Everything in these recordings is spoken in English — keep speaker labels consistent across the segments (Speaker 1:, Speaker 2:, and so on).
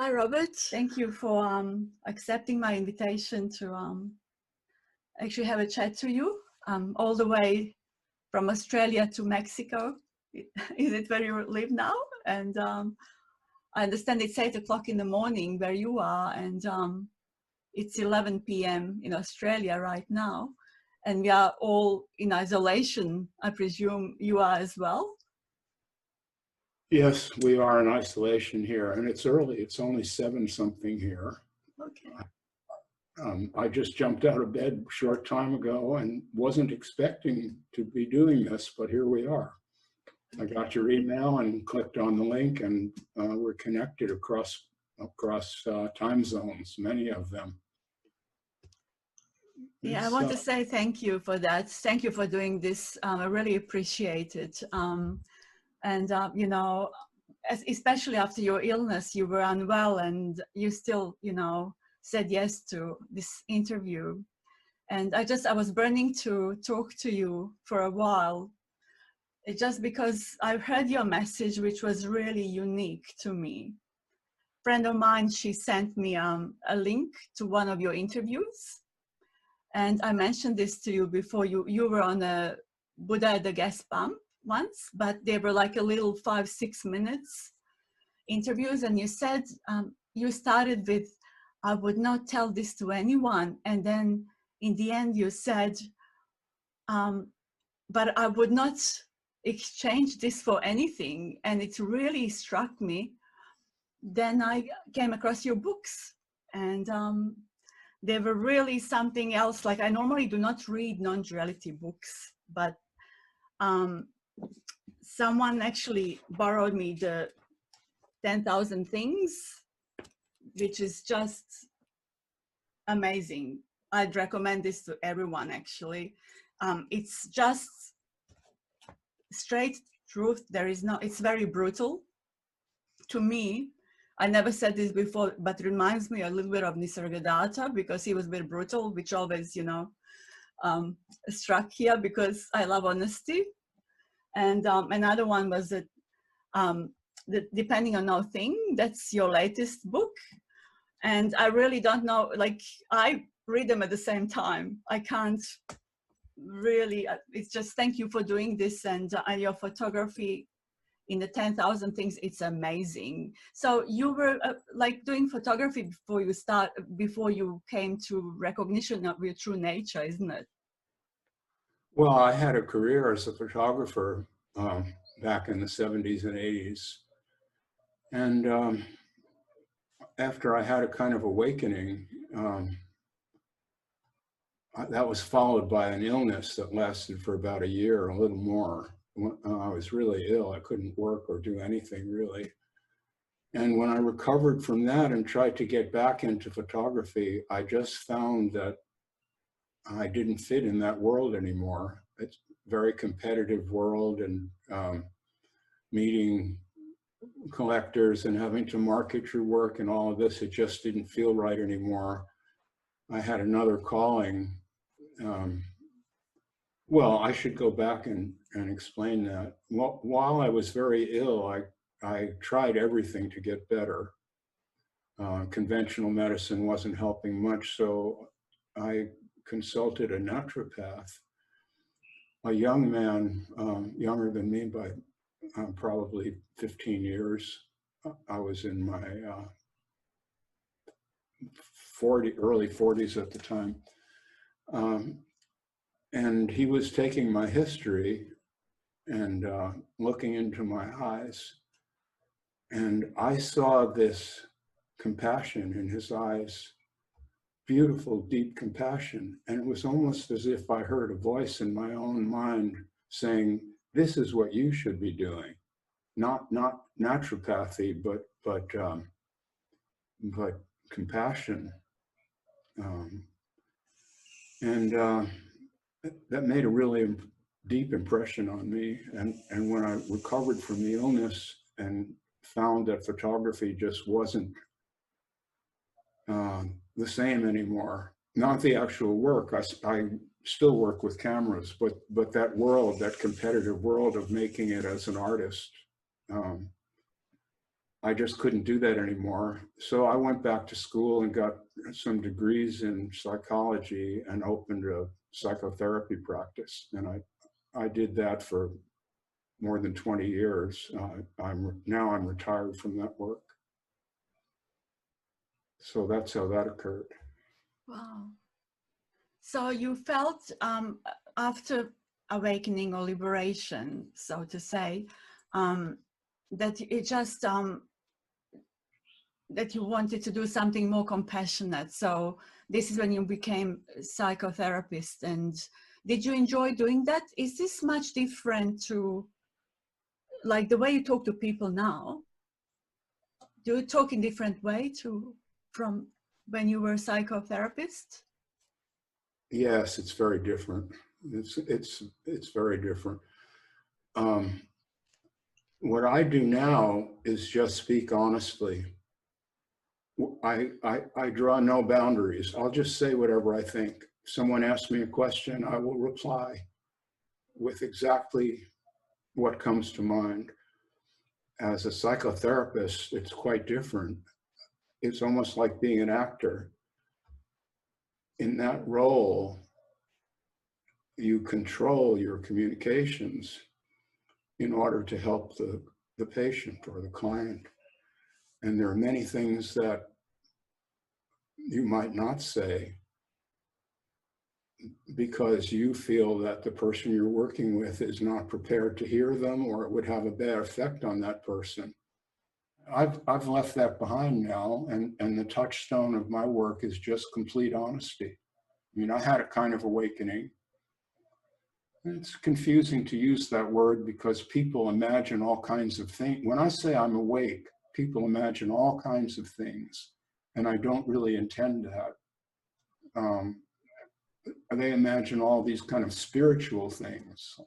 Speaker 1: Hi, Robert. Thank you for accepting my invitation to actually have a chat to you all the way from Australia to Mexico. Is it where you live now? And I understand it's 8 o'clock in the morning where you are, and it's 11 p.m. in Australia right now. And we are all in isolation. I presume you are as well?
Speaker 2: Yes, we are in isolation here, and it's early. It's only 7-something here.
Speaker 1: Okay.
Speaker 2: I just jumped out of bed a short time ago and wasn't expecting to be doing this, but here we are. I got your email and clicked on the link, and we're connected across time zones, many of them.
Speaker 1: Yeah, I want to say thank you for that. Thank you for doing this. I really appreciate it. You know, especially after your illness, you were unwell and you still, you know, said yes to this interview. And I was burning to talk to you for a while. It's just because I heard your message, which was really unique to me. A friend of mine, she sent me a link to one of your interviews. And I mentioned this to you before. You were on a Buddha at the gas pump once, but they were like a little 5-6 minutes interviews. And you said you started with, I would not tell this to anyone. And then in the end you said, but I would not exchange this for anything. And it really struck me. Then I came across your books, and they were really something else. Like, I normally do not read non-duality books, but someone actually borrowed me the 10,000 Things, which is just amazing. I'd recommend this to everyone, actually. It's just straight truth. It's very brutal. To me, I never said this before, but it reminds me a little bit of Nisargadatta, because he was very brutal, which always, you know, struck here because I love honesty. And another one was that Depending on No Thing, that's your latest book. And I really don't know, like, I read them at the same time. I can't really, it's just thank you for doing this, and your photography in the 10,000 Things, it's amazing. So you were like doing photography before you came to recognition of your true nature, isn't it?
Speaker 2: Well, I had a career as a photographer back in the 70s and 80s. And after I had a kind of awakening, that was followed by an illness that lasted for about a year, a little more. I was really ill. I couldn't work or do anything really. And when I recovered from that and tried to get back into photography, I just found that I didn't fit in that world anymore. It's a very competitive world, and meeting collectors and having to market your work and all of this, it just didn't feel right anymore. I had another calling. Well, I should go back and explain that. While I was very ill, I tried everything to get better. Conventional medicine wasn't helping much, so I consulted a naturopath, a young man, younger than me by probably 15 years. I was in my early 40s at the time. And he was taking my history and looking into my eyes. And I saw this compassion in his eyes, beautiful, deep compassion. And it was almost as if I heard a voice in my own mind saying, this is what you should be doing. Not naturopathy, but compassion. That made a really deep impression on me. And when I recovered from the illness and found that photography just wasn't the same anymore, not the actual work. I still work with cameras, but that world, that competitive world of making it as an artist, I just couldn't do that anymore. So I went back to school and got some degrees in psychology and opened a psychotherapy practice. And I did that for more than 20 years. Now I'm retired from that work. So that's how that occurred.
Speaker 1: Wow. So you felt after awakening or liberation, so to say, that it just that you wanted to do something more compassionate. So this is when you became a psychotherapist. And did you enjoy doing that? Is this much different to like the way you talk to people now? Do you talk in different way from when you were a psychotherapist?
Speaker 2: Yes, it's very different. It's very different. What I do now is just speak honestly. I draw no boundaries. I'll just say whatever I think. If someone asks me a question, I will reply with exactly what comes to mind. As a psychotherapist, it's quite different. It's almost like being an actor. In that role, you control your communications in order to help the patient or the client. And there are many things that you might not say because you feel that the person you're working with is not prepared to hear them, or it would have a bad effect on that person. I've left that behind now, and the touchstone of my work is just complete honesty. I mean, I had a kind of awakening. It's confusing to use that word because people imagine all kinds of things. When I say I'm awake, people imagine all kinds of things, and I don't really intend that. They imagine all these kind of spiritual things.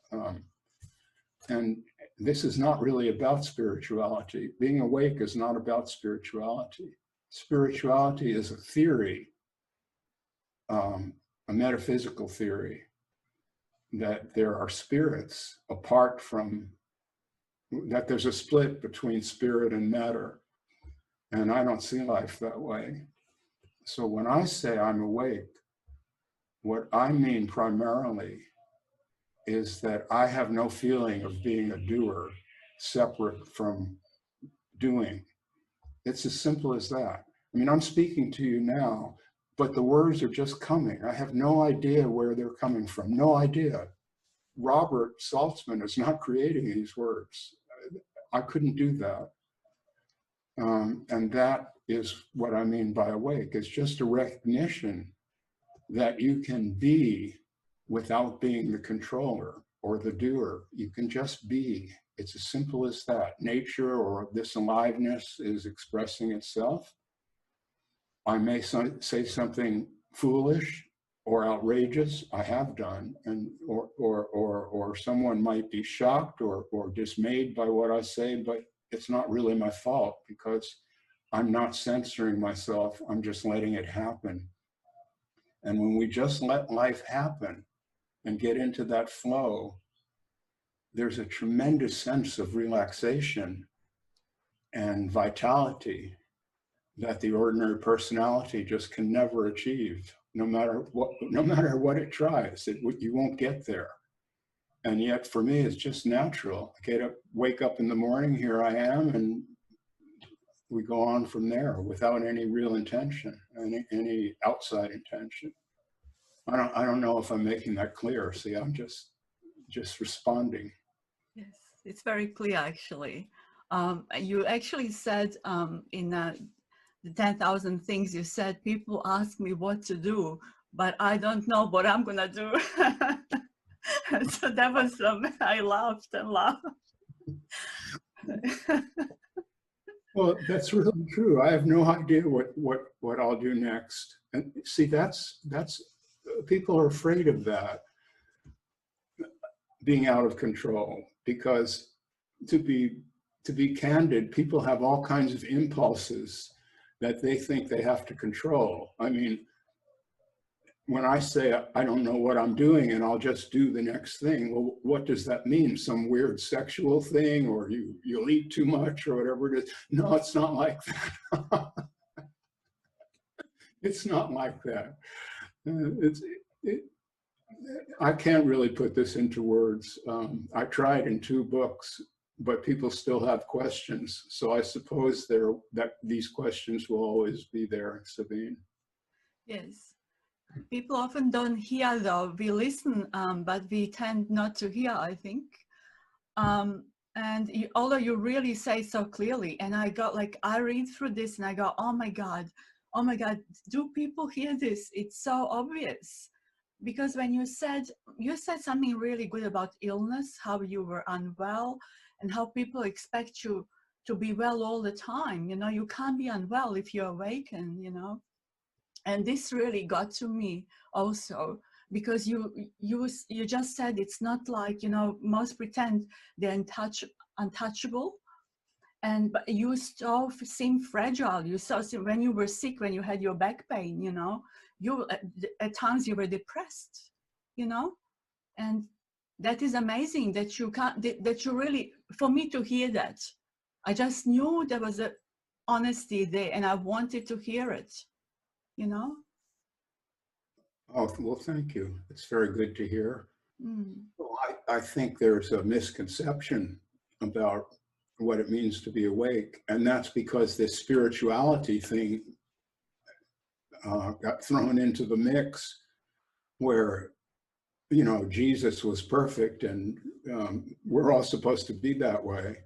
Speaker 2: And this is not really about spirituality. Being awake is not about spirituality. Spirituality is a theory, a metaphysical theory, that there are spirits apart from, that there's a split between spirit and matter. And I don't see life that way. So when I say I'm awake, what I mean primarily is that I have no feeling of being a doer separate from doing. It's as simple as that. I mean, I'm speaking to you now, but the words are just coming. I have no idea where they're coming from, no idea. Robert Saltzman is not creating these words. I couldn't do that. And that is what I mean by awake. It's just a recognition that you can be without being the controller or the doer. You can just be. It's as simple as that. Nature or this aliveness is expressing itself. I may say something foolish or outrageous. I have done, and or someone might be shocked or dismayed by what I say, but it's not really my fault because I'm not censoring myself. I'm just letting it happen. And when we just let life happen and get into that flow, there's a tremendous sense of relaxation and vitality that the ordinary personality just can never achieve, no matter what it tries. You won't get there. And yet for me, it's just natural. I wake up in the morning, here I am, and we go on from there without any real intention, any outside intention. I don't know if I'm making that clear. See, I'm just responding.
Speaker 1: Yes, it's very clear actually. You actually said in the 10,000 things you said, people ask me what to do, but I don't know what I'm gonna do. So that was, I laughed and laughed.
Speaker 2: Well, that's really true. I have no idea what I'll do next. And see, that's people are afraid of that, being out of control, because to be candid, people have all kinds of impulses that they think they have to control. I mean, when I say I don't know what I'm doing and I'll just do the next thing, well, what does that mean? Some weird sexual thing, or you'll eat too much, or whatever it is? No, it's not like that. It's not like that. It, I can't really put this into words. I tried in 2 books, but people still have questions. So I suppose that these questions will always be there, Sabine.
Speaker 1: Yes. People often don't hear though. We listen, but we tend not to hear, I think. And although you really say so clearly, and I got like, I read through this and I go, oh my God, do people hear this? It's so obvious. Because when you said something really good about illness, how you were unwell, and how people expect you to be well all the time. You know, you can't be unwell if you awaken, you know. And this really got to me also, because you just said it's not like, you know, most pretend they're untouchable, but you so seem fragile. You so when you were sick, when you had your back pain, you know, you at times you were depressed, you know. And that is amazing that you can't, that you really, for me to hear that, I just knew there was a honesty there and I wanted to hear it, you know.
Speaker 2: Oh, well, thank you. It's very good to hear.
Speaker 1: Mm.
Speaker 2: Well, I think there's a misconception about what it means to be awake. And that's because this spirituality thing got thrown into the mix, where, you know, Jesus was perfect and we're all supposed to be that way.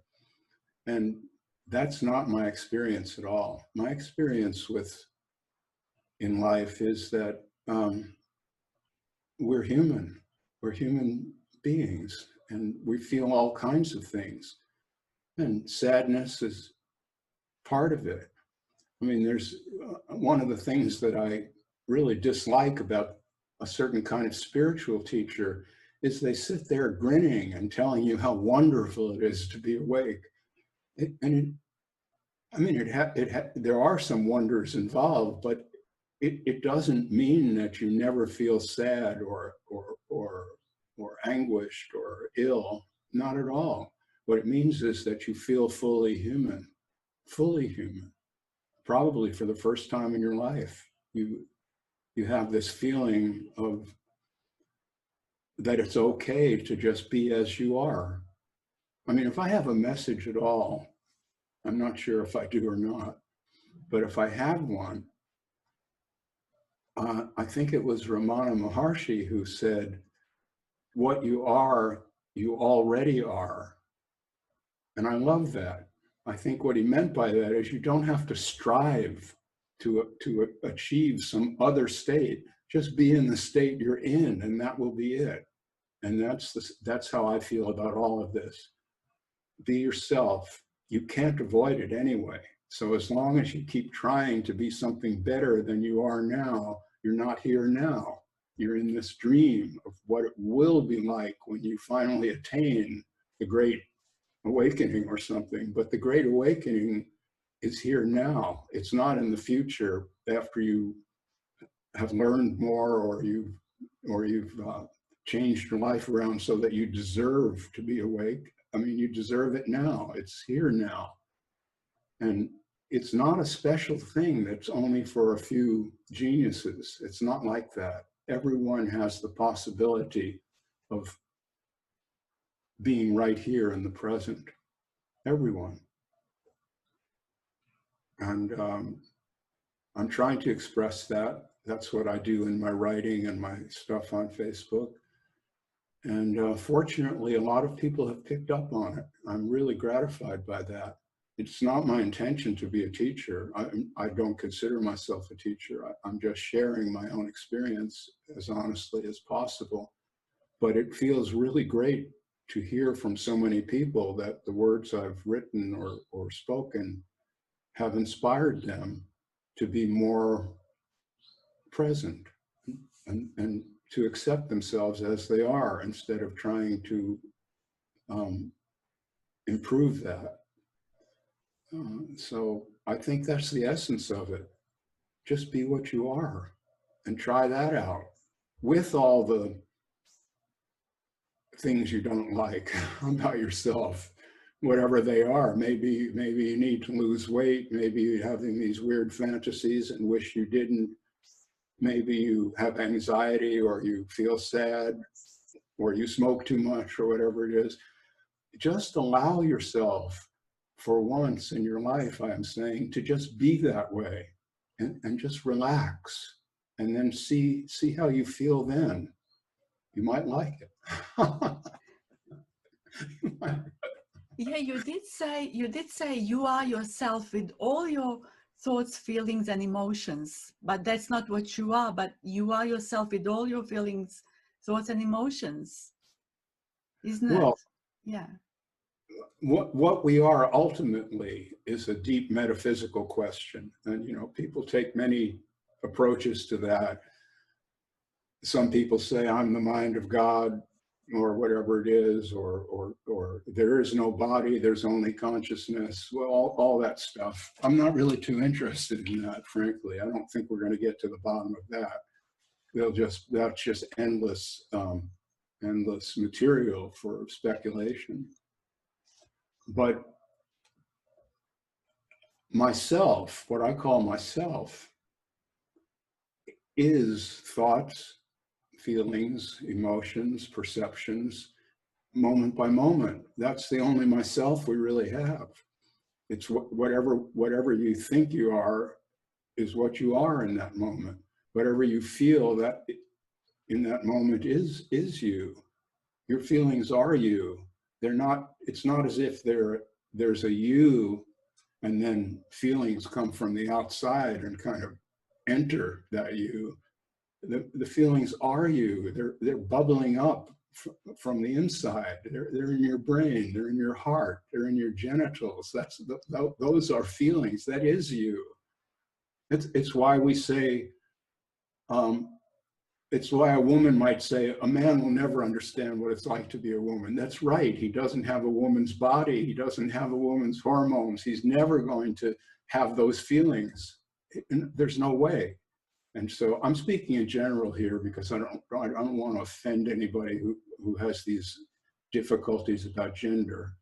Speaker 2: And that's not my experience at all. My experience in life is that we're human. We're human beings, and we feel all kinds of things. And sadness is part of it. I mean, there's one of the things that I really dislike about a certain kind of spiritual teacher is they sit there grinning and telling you how wonderful it is to be awake. There are some wonders involved, but it doesn't mean that you never feel sad or anguished or ill. Not at all. What it means is that you feel fully human, probably for the first time in your life. You have this feeling of that it's okay to just be as you are. I mean, if I have a message at all, I'm not sure if I do or not, but if I have one, I think it was Ramana Maharshi who said, what you are, you already are. And I love that. I think what he meant by that is you don't have to strive to achieve some other state. Just be in the state you're in, and that will be it. And that's how I feel about all of this. Be yourself. You can't avoid it anyway. So as long as you keep trying to be something better than you are now, you're not here now. You're in this dream of what it will be like when you finally attain the great awakening or something. But the great awakening is here now. It's not in the future after you have learned more or you've changed your life around so that you deserve to be awake. I mean, you deserve it now. It's here now. And it's not a special thing that's only for a few geniuses. It's not like that. Everyone has the possibility of being right here in the present. Everyone. And I'm trying to express that. That's what I do in my writing and my stuff on Facebook. And fortunately, a lot of people have picked up on it. I'm really gratified by that. It's not my intention to be a teacher. I don't consider myself a teacher. I'm just sharing my own experience as honestly as possible. But it feels really great to hear from so many people that the words I've written or spoken have inspired them to be more present and to accept themselves as they are instead of trying to improve that. So I think that's the essence of it. Just be what you are. and try that out with all the things you don't like about yourself, whatever they are. Maybe you need to lose weight. Maybe you're having these weird fantasies and wish you didn't. Maybe you have anxiety, or you feel sad, or you smoke too much, or whatever it is. Just allow yourself for once in your life, I'm saying, to just be that way and just relax, and then see how you feel then. You might like it.
Speaker 1: Yeah, you did say you are yourself with all your thoughts, feelings, and emotions, but that's not what you are. But you are yourself with all your feelings, thoughts, and emotions, isn't it?
Speaker 2: Well,
Speaker 1: Yeah.
Speaker 2: what we are ultimately is a deep metaphysical question, and people take many approaches to that. Some people say I'm the mind of God, or whatever it is, or there is no body, there's only consciousness. Well, all that stuff. I'm not really too interested in that, frankly. I don't think we're going to get to the bottom of that. That's just endless material for speculation. But myself, what I call myself, is thoughts, feelings, emotions, perceptions, moment by moment. That's the only myself we really have. It's whatever you think you are is what you are in that moment. Whatever you feel that in that moment is you. Your feelings are you. They're not. It's not as if there's a you, and then feelings come from the outside and kind of enter that you. The feelings are you. They're bubbling up from the inside. They're in your brain. They're in your heart. They're in your genitals. Those are feelings. That is you. It's why we say. It's why a woman might say, a man will never understand what it's like to be a woman. That's right. He doesn't have a woman's body. He doesn't have a woman's hormones. He's never going to have those feelings. There's no way. And so I'm speaking in general here because I don't want to offend anybody who has these difficulties about gender.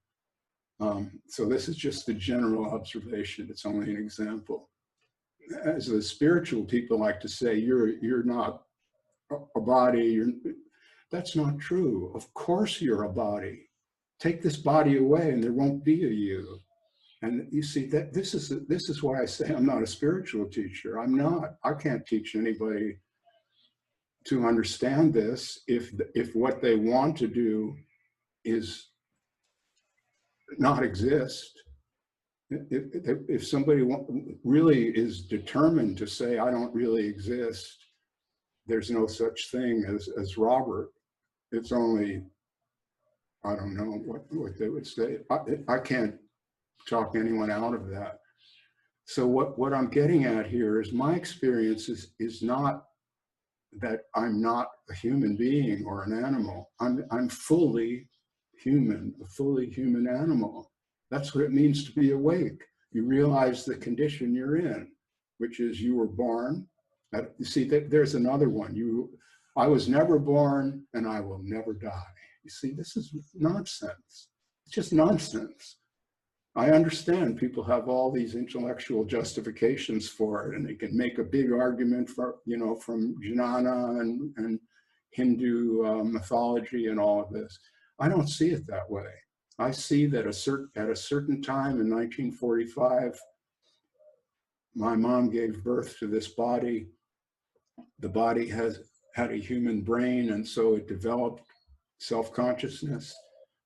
Speaker 2: So this is just a general observation. It's only an example. As the spiritual people like to say, you're not a body. That's not true. Of course you're a body. Take this body away and there won't be a you. And you see that this is why I say I'm not a spiritual teacher. I'm not. I can't teach anybody to understand this if what they want to do is not exist. If somebody really is determined to say I don't really exist, there's no such thing as Robert. It's only, I don't know what they would say. I can't talk anyone out of that. So what I'm getting at here is my experience is not that I'm not a human being or an animal. I'm fully human, a fully human animal. That's what it means to be awake. You realize the condition you're in, which is you were born. You see, there's another one. I was never born and I will never die. You see, this is nonsense. It's just nonsense. I understand people have all these intellectual justifications for it, and they can make a big argument for, from jnana and Hindu mythology and all of this. I don't see it that way. I see that at a certain time in 1945, my mom gave birth to this body. The body had a human brain, and so it developed self-consciousness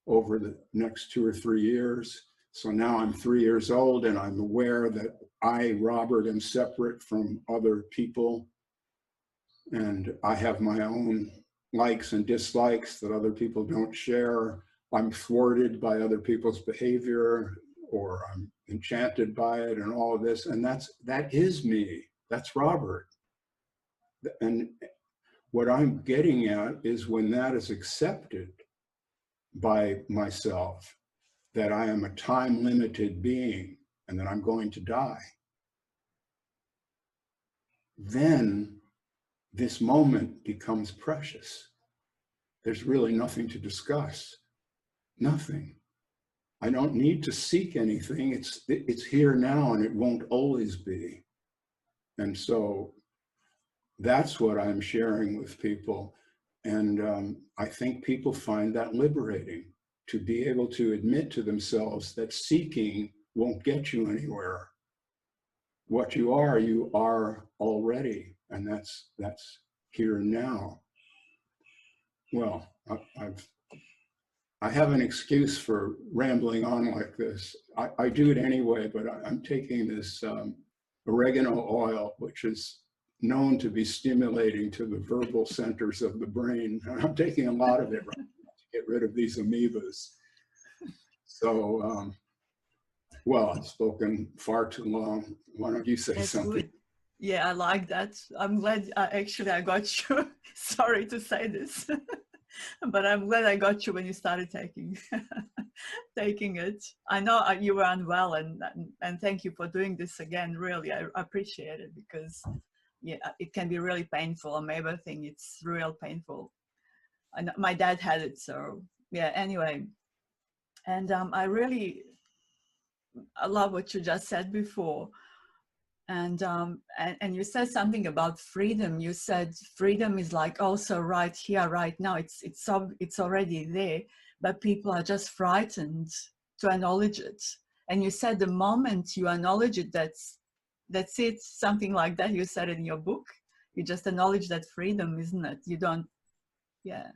Speaker 2: over the next 2 or 3 years. So now I'm 3 years old and I'm aware that I, Robert, am separate from other people. And I have my own likes and dislikes that other people don't share. I'm thwarted by other people's behavior, or I'm enchanted by it and all of this. And that is me. That's Robert. And what I'm getting at is when that is accepted by myself, that I am a time-limited being and that I'm going to die, then this moment becomes precious. There's really nothing to discuss, nothing. I don't need to seek anything. It's here now, and it won't always be. And so that's what I'm sharing with people. And I think people find that liberating, to be able to admit to themselves that seeking won't get you anywhere. What you are already, and that's here and now. Well, I have an excuse for rambling on like this. I do it anyway, but I'm taking this oregano oil, which is known to be stimulating to the verbal centers of the brain. And I'm taking a lot of it right now to get rid of these amoebas. So, well, I've spoken far too long. Why don't you say
Speaker 1: That's
Speaker 2: something?
Speaker 1: good. Yeah, I like that. I'm glad actually I got you. Sorry to say this. But I'm glad I got you when you started taking it. I know you were unwell, and thank you for doing this again. Really, I appreciate it, because yeah, it can be really painful. Amoeba thing, it's real painful. And my dad had it, so yeah. Anyway, and I love what you just said before. And you said something about freedom. You said freedom is like also right here, right now. It's already there, but people are just frightened to acknowledge it. And you said the moment you acknowledge it, that's it. Something like that. You said in your book. You just acknowledge that freedom, isn't it? You don't. Yeah.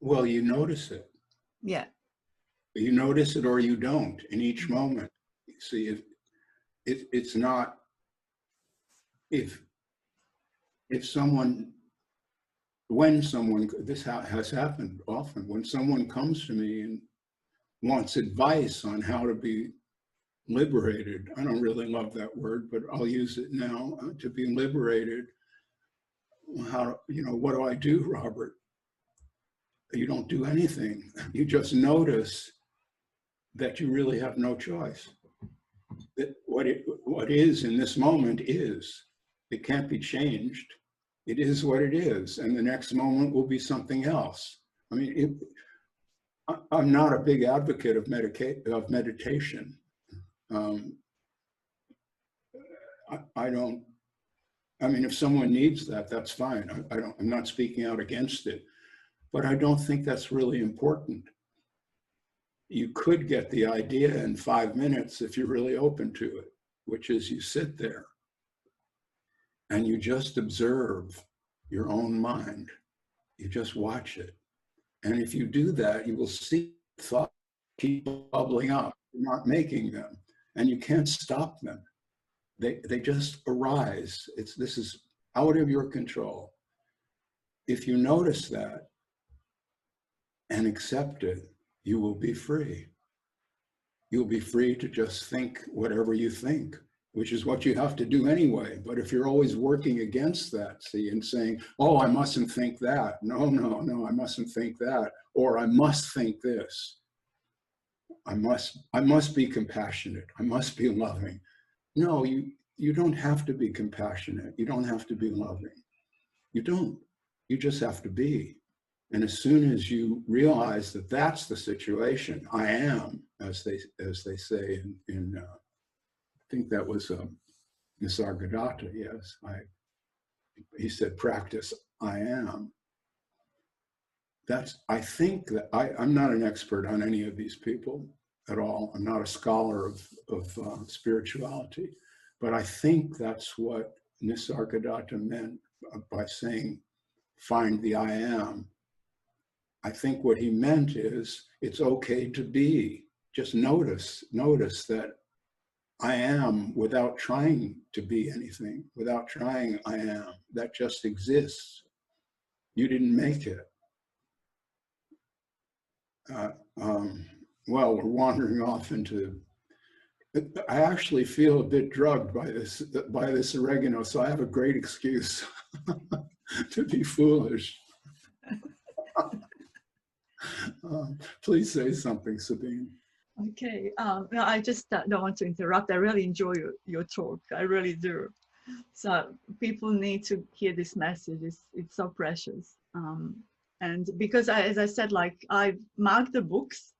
Speaker 2: Well, you notice it.
Speaker 1: Yeah.
Speaker 2: You notice it or you don't in each moment. See, it's not, if someone, when someone, this has happened often, when someone comes to me and wants advice on how to be liberated, I don't really love that word, but I'll use it now, to be liberated. How, what do I do, Robert? You don't do anything. You just notice that you really have no choice. That what is in this moment is. It can't be changed. It is what it is, and the next moment will be something else. I mean, I'm not a big advocate of meditation. I don't. I mean, if someone needs that, that's fine. I'm not speaking out against it, but I don't think that's really important. You could get the idea in 5 minutes if you're really open to it, which is you sit there and you just observe your own mind. You just watch it. And if you do that, you will see thoughts keep bubbling up. You're not making them, and you can't stop them. They just arise. This is out of your control. If you notice that and accept it, you will be free. You'll be free to just think whatever you think, which is what you have to do anyway. But if you're always working against that, see, and saying, oh, I mustn't think that. No, I mustn't think that. Or I must think this. I must be compassionate. I must be loving. No, you don't have to be compassionate. You don't have to be loving. You don't. You just have to be. And as soon as you realize that that's the situation, I am, as they say in I think that was Nisargadatta, yes. He said, practice, I am. I think that I'm not an expert on any of these people at all. I'm not a scholar of spirituality, but I think that's what Nisargadatta meant by saying, find the I am. I think what he meant is it's okay to be. Just notice that I am without trying to be anything, without trying I am. That just exists. You didn't make it. Well, we're wandering off into, I actually feel a bit drugged by this oregano, so I have a great excuse to be foolish. Please say something, Sabine.
Speaker 1: Okay. No, I just don't want to interrupt. I really enjoy your talk. I really do. So people need to hear this message. It's so precious. And because as I said, like I marked the books,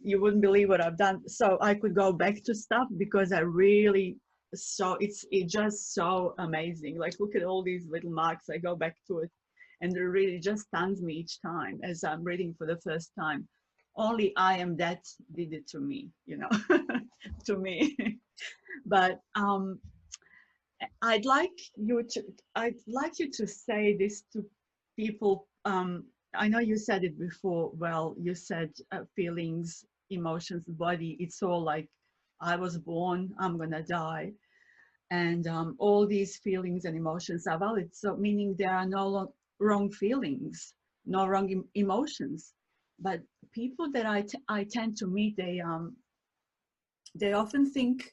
Speaker 1: you wouldn't believe what I've done. So I could go back to stuff because I really saw it's just so amazing. Like look at all these little marks. I go back to it, and it really just stuns me each time as I'm reading for the first time. Only I am that did it to me, you know, to me. But I'd like you to say this to people. I know you said it before. Well, you said feelings, emotions, body. It's all like I was born, I'm gonna die, and all these feelings and emotions are valid. So meaning there are no wrong feelings, no wrong emotions. But people that I tend to meet, they often think,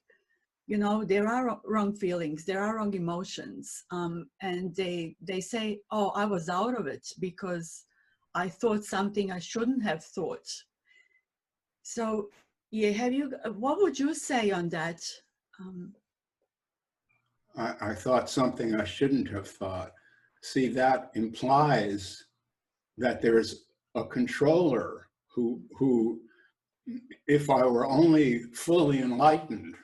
Speaker 1: you know, there are wrong feelings, there are wrong emotions, and they say, oh, I was out of it because I thought something I shouldn't have thought. So yeah, what would you say on that? um,
Speaker 2: I thought something I shouldn't have thought. See, that implies that there's a controller who, if I were only fully enlightened,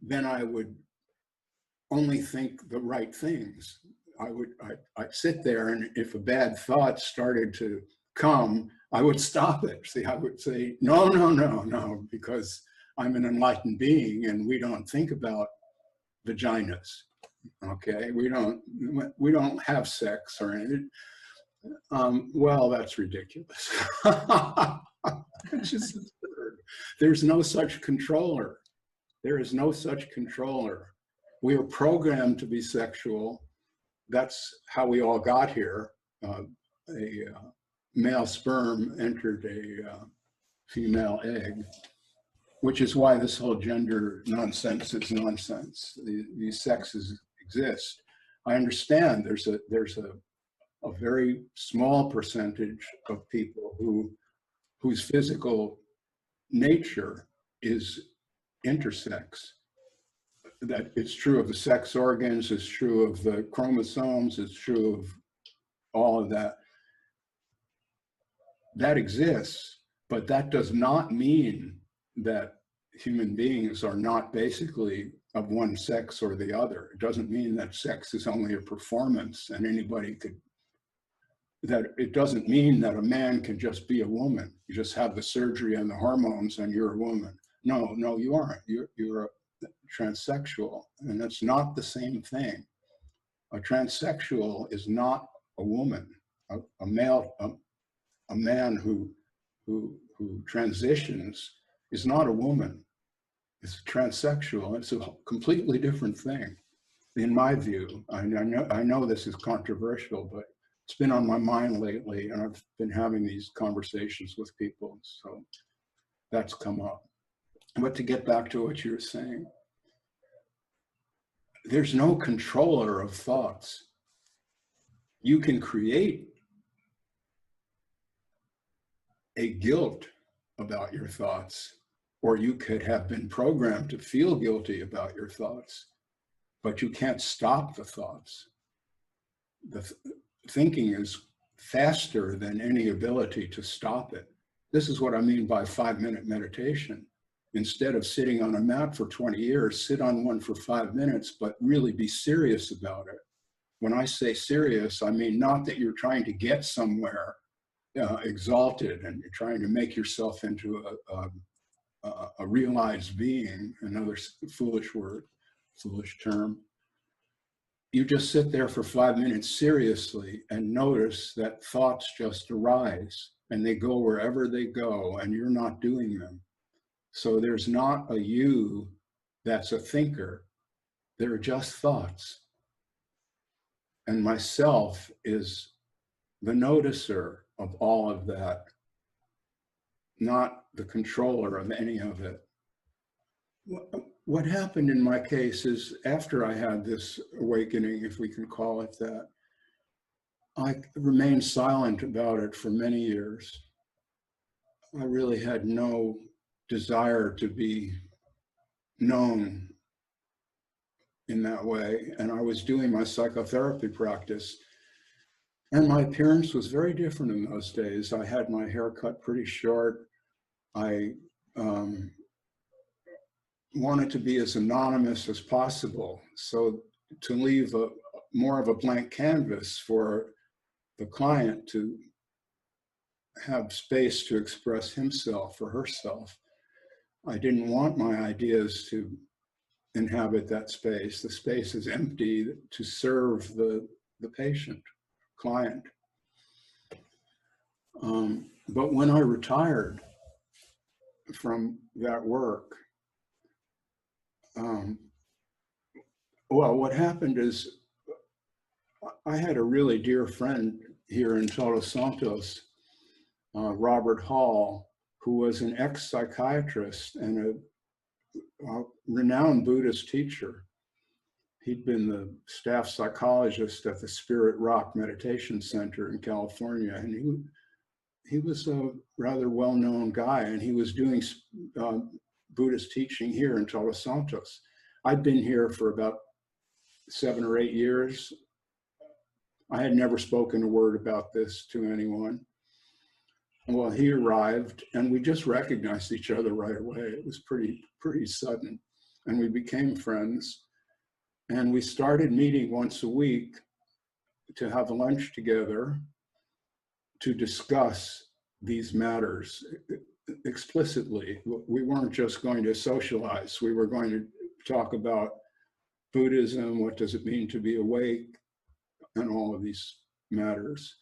Speaker 2: then I would only think the right things. I'd sit there, and if a bad thought started to come, I would stop it. See, I would say, no, no, no, no, because I'm an enlightened being and we don't think about vaginas. Okay, we don't have sex or anything. Well, that's ridiculous. It's just absurd. There's no such controller. There is no such controller. We are programmed to be sexual. That's how we all got here. A male sperm entered a female egg, which is why this whole gender nonsense is nonsense. These sexes exist. I understand there's a very small percentage of people whose physical nature is intersex. That it's true of the sex organs, it's true of the chromosomes, it's true of all of that. That exists, but that does not mean that human beings are not basically of one sex or the other. It doesn't mean that sex is only a performance and anybody could, that it doesn't mean that a man can just be a woman. You just have the surgery and the hormones and you're a woman. No, no, you aren't. You're a transsexual, and that's not the same thing. A transsexual is not a woman. A male, a man who transitions is not a woman. It's transsexual. It's a completely different thing, in my view. I know this is controversial, but it's been on my mind lately, and I've been having these conversations with people, so that's come up. But to get back to what you were saying, there's no controller of thoughts. You can create a guilt about your thoughts, or you could have been programmed to feel guilty about your thoughts, but you can't stop the thoughts. The thinking is faster than any ability to stop it. This is what I mean by 5-minute meditation. Instead of sitting on a mat for 20 years, sit on one for 5 minutes, but really be serious about it. When I say serious, I mean not that you're trying to get somewhere exalted and you're trying to make yourself into a realized being, another foolish word, foolish term. You just sit there for 5 minutes seriously and notice that thoughts just arise and they go wherever they go and you're not doing them. So there's not a you that's a thinker. They're just thoughts. And myself is the noticer of all of that, not the controller of any of it. What happened in my case is, after I had this awakening, if we can call it that, I remained silent about it for many years. I really had no desire to be known in that way. And I was doing my psychotherapy practice. And my appearance was very different in those days. I had my hair cut pretty short. I wanted to be as anonymous as possible. So to leave more of a blank canvas for the client to have space to express himself or herself. I didn't want my ideas to inhabit that space. The space is empty to serve the patient, client. But when I retired from that work, well, what happened is I had a really dear friend here in Todos Santos, Robert Hall, who was an ex-psychiatrist and a renowned Buddhist teacher. He'd been the staff psychologist at the Spirit Rock Meditation Center in California, and he was a rather well-known guy, and he was doing Buddhist teaching here in Todos Santos. I'd been here for about 7 or 8 years. I had never spoken a word about this to anyone. Well, he arrived, and we just recognized each other right away. It was pretty sudden, and we became friends. And we started meeting once a week to have lunch together to discuss these matters explicitly. We weren't just going to socialize. We were going to talk about Buddhism, what does it mean to be awake, and all of these matters.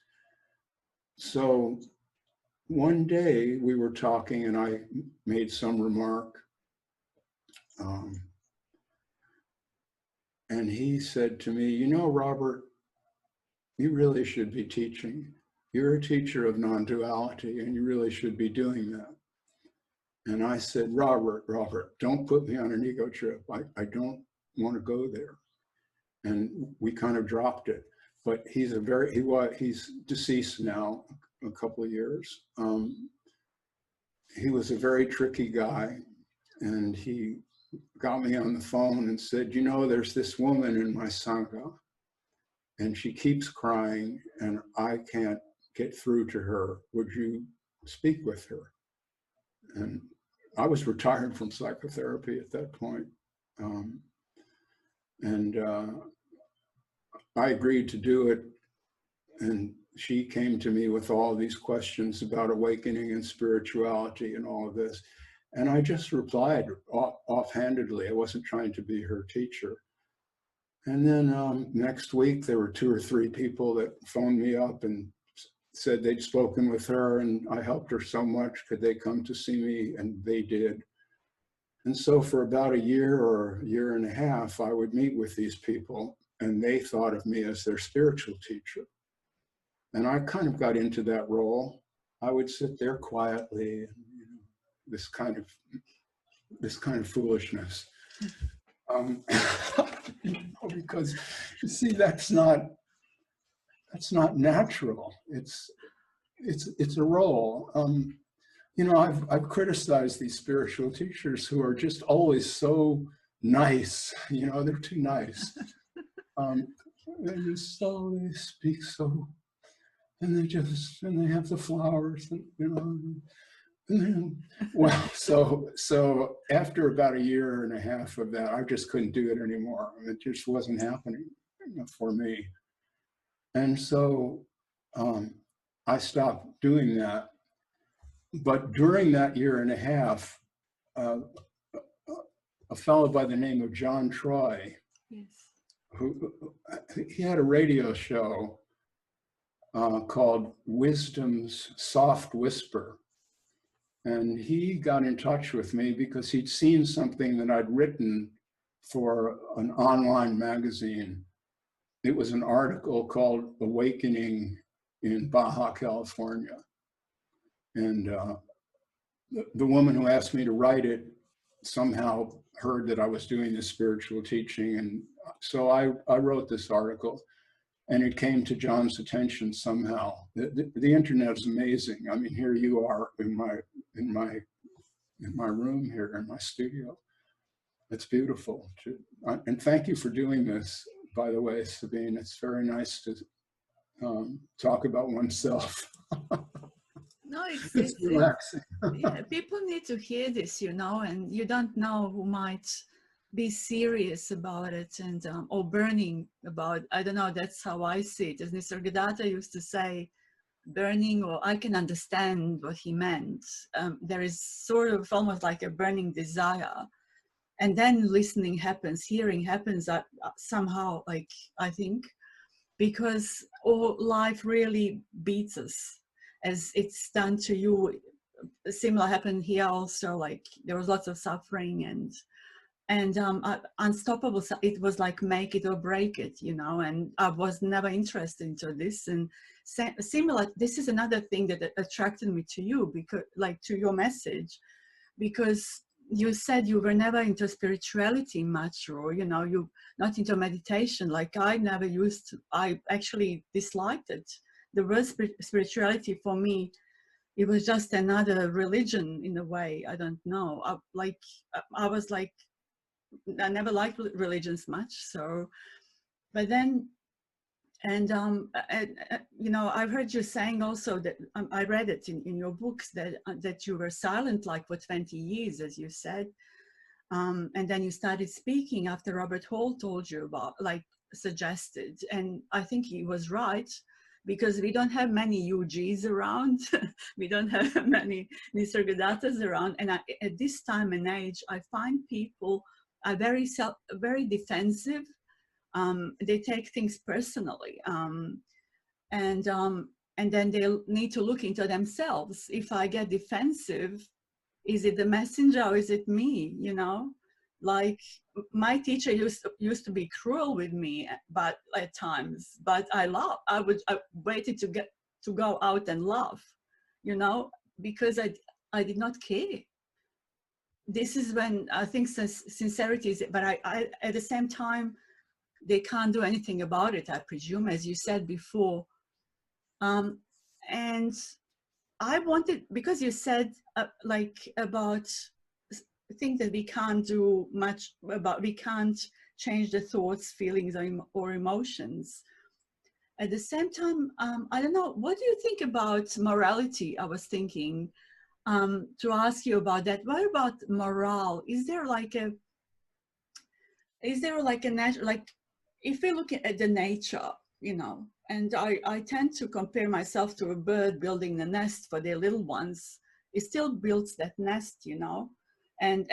Speaker 2: So one day we were talking and I made some remark. And he said to me, you know, Robert, you really should be teaching. You're a teacher of non-duality and you really should be doing that. And I said, Robert, don't put me on an ego trip. I don't want to go there. And we kind of dropped it. But he's deceased now, a couple of years. He was a very tricky guy, and he got me on the phone and said, you know, there's this woman in my Sangha, and she keeps crying, and I can't get through to her. Would you speak with her? And I was retired from psychotherapy at that point. I agreed to do it, and she came to me with all these questions about awakening and spirituality and all of this. And I just replied offhandedly. I wasn't trying to be her teacher. And then next week, there were 2 or 3 people that phoned me up and said they'd spoken with her and I helped her so much. Could they come to see me? And they did. And so for about a year or a year and a half, I would meet with these people and they thought of me as their spiritual teacher. And I kind of got into that role. I would sit there quietly, and, you know, this kind of foolishness, because you see, that's not natural. It's a role. You know, I've criticized these spiritual teachers who are just always so nice. You know, they're too nice. They speak so. And they have the flowers, and, you know, and then, well, so after about a year and a half of that, I just couldn't do it anymore. It just wasn't happening, you know, for me. And so I stopped doing that. But during that year and a half, a fellow by the name of John Troy, yes, he had a radio show called Wisdom's Soft Whisper. And he got in touch with me because he'd seen something that I'd written for an online magazine. It was an article called Awakening in Baja California. And the woman who asked me to write it somehow heard that I was doing this spiritual teaching. And so I wrote this article. And it came to John's attention somehow. The internet is amazing. I mean, here you are in my room here in my studio. It's beautiful. And thank you for doing this, by the way, Sabine. It's very nice to talk about oneself.
Speaker 1: No,
Speaker 2: It's relaxing.
Speaker 1: yeah, people need to hear this, you know, and you don't know who might be serious about it and or burning about. I don't know. That's how I see it. As Nisargadatta used to say, burning, or I can understand what he meant. There is sort of almost like a burning desire, and then listening happens, hearing happens somehow. Like I think because all life really beats us, as it's done to you. Similar happened here also. Like there was lots of suffering and unstoppable. It was like make it or break it, you know. And I was never interested into this. And similar, this is another thing that attracted me to you, because like to your message, because you said you were never into spirituality much, or you know, you not into meditation. Like I never used to. I actually disliked it. The word spirituality for me, it was just another religion in a way. I don't know. I was like, I never liked religions much. So, but then, you know, I've heard you saying also that I read it in your books that you were silent like for 20 years, as you said, and then you started speaking after Robert Hall told you about, like, suggested, and I think he was right. Because we don't have many UGs around, we don't have many Nisargadattas around, and at this time and age, I find people are very defensive. They take things personally, and then they'll need to look into themselves. If I get defensive, is it the messenger or is it me? You know, like my teacher used to be cruel with me, but at times. But I waited to go out and laugh, you know, because I did not care. This is when I think sincerity is, but I at the same time, they can't do anything about it, I presume, as you said before. And I wanted, because you said like about things that we can't do much about, we can't change the thoughts, feelings, or emotions. At the same time, I don't know, what do you think about morality? I was thinking to ask you about that. What about morale? Is there like a natural, like, if we look at the nature, you know, and I tend to compare myself to a bird building a nest for their little ones. It still builds that nest, you know, and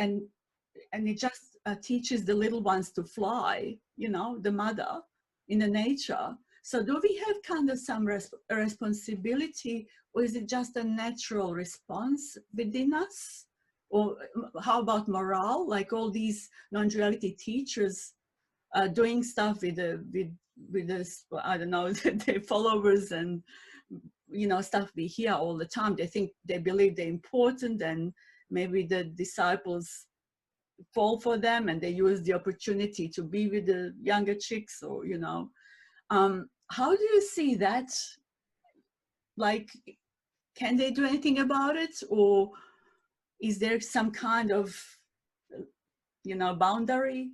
Speaker 1: it just teaches the little ones to fly, you know, the mother in the nature. So do we have kind of some responsibility, or is it just a natural response within us? Or how about morale? Like all these non-duality teachers doing stuff with this, I don't know, their followers, and you know, stuff we hear all the time. They believe they're important, and maybe the disciples fall for them, and they use the opportunity to be with the younger chicks, or you know, how do you see that? Like, can they do anything about it, or is there some kind of, you know, boundary,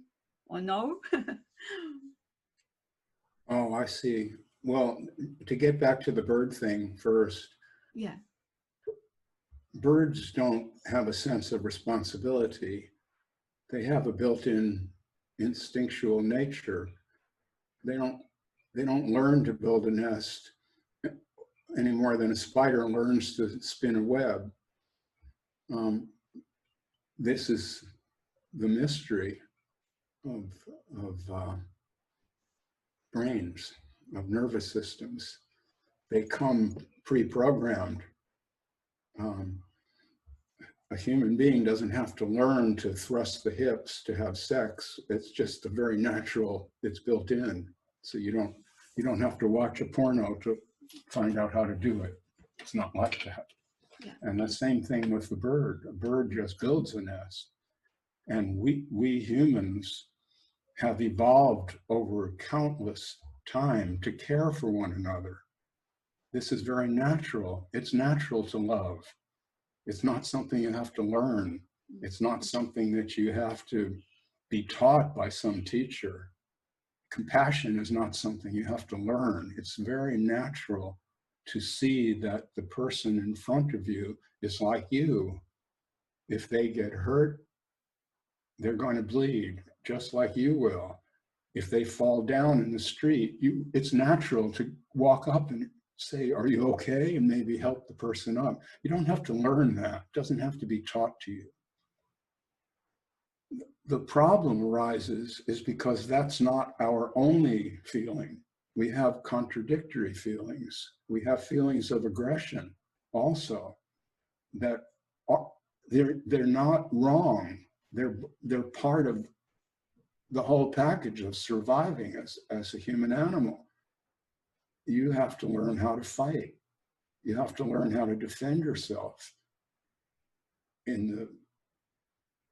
Speaker 1: or no?
Speaker 2: Oh, I see. Well, to get back to the bird thing first,
Speaker 1: Yeah.
Speaker 2: birds don't have a sense of responsibility. They have a built-in instinctual nature. They don't learn to build a nest any more than a spider learns to spin a web. This is the mystery of brains, of nervous systems. They come pre-programmed. A human being doesn't have to learn to thrust the hips to have sex. It's just a very natural, it's built in. So you don't have to watch a porno to find out how to do it. It's not like that.
Speaker 1: Yeah.
Speaker 2: And the same thing with the bird. A bird just builds a nest. And we humans have evolved over countless time to care for one another. This is very natural. It's natural to love. It's not something you have to learn. It's not something that you have to be taught by some teacher. Compassion is not something you have to learn. It's very natural to see that the person in front of you is like you. If they get hurt, they're going to bleed just like you will. If they fall down in the street, it's natural to walk up and say, "Are you okay?" and maybe help the person up. You don't have to learn that. It doesn't have to be taught to you. The problem arises is because that's not our only feeling. We have contradictory feelings. We have feelings of aggression also that they're not wrong. They're part of the whole package of surviving as a human animal. You have to learn how to fight. You have to learn how to defend yourself. In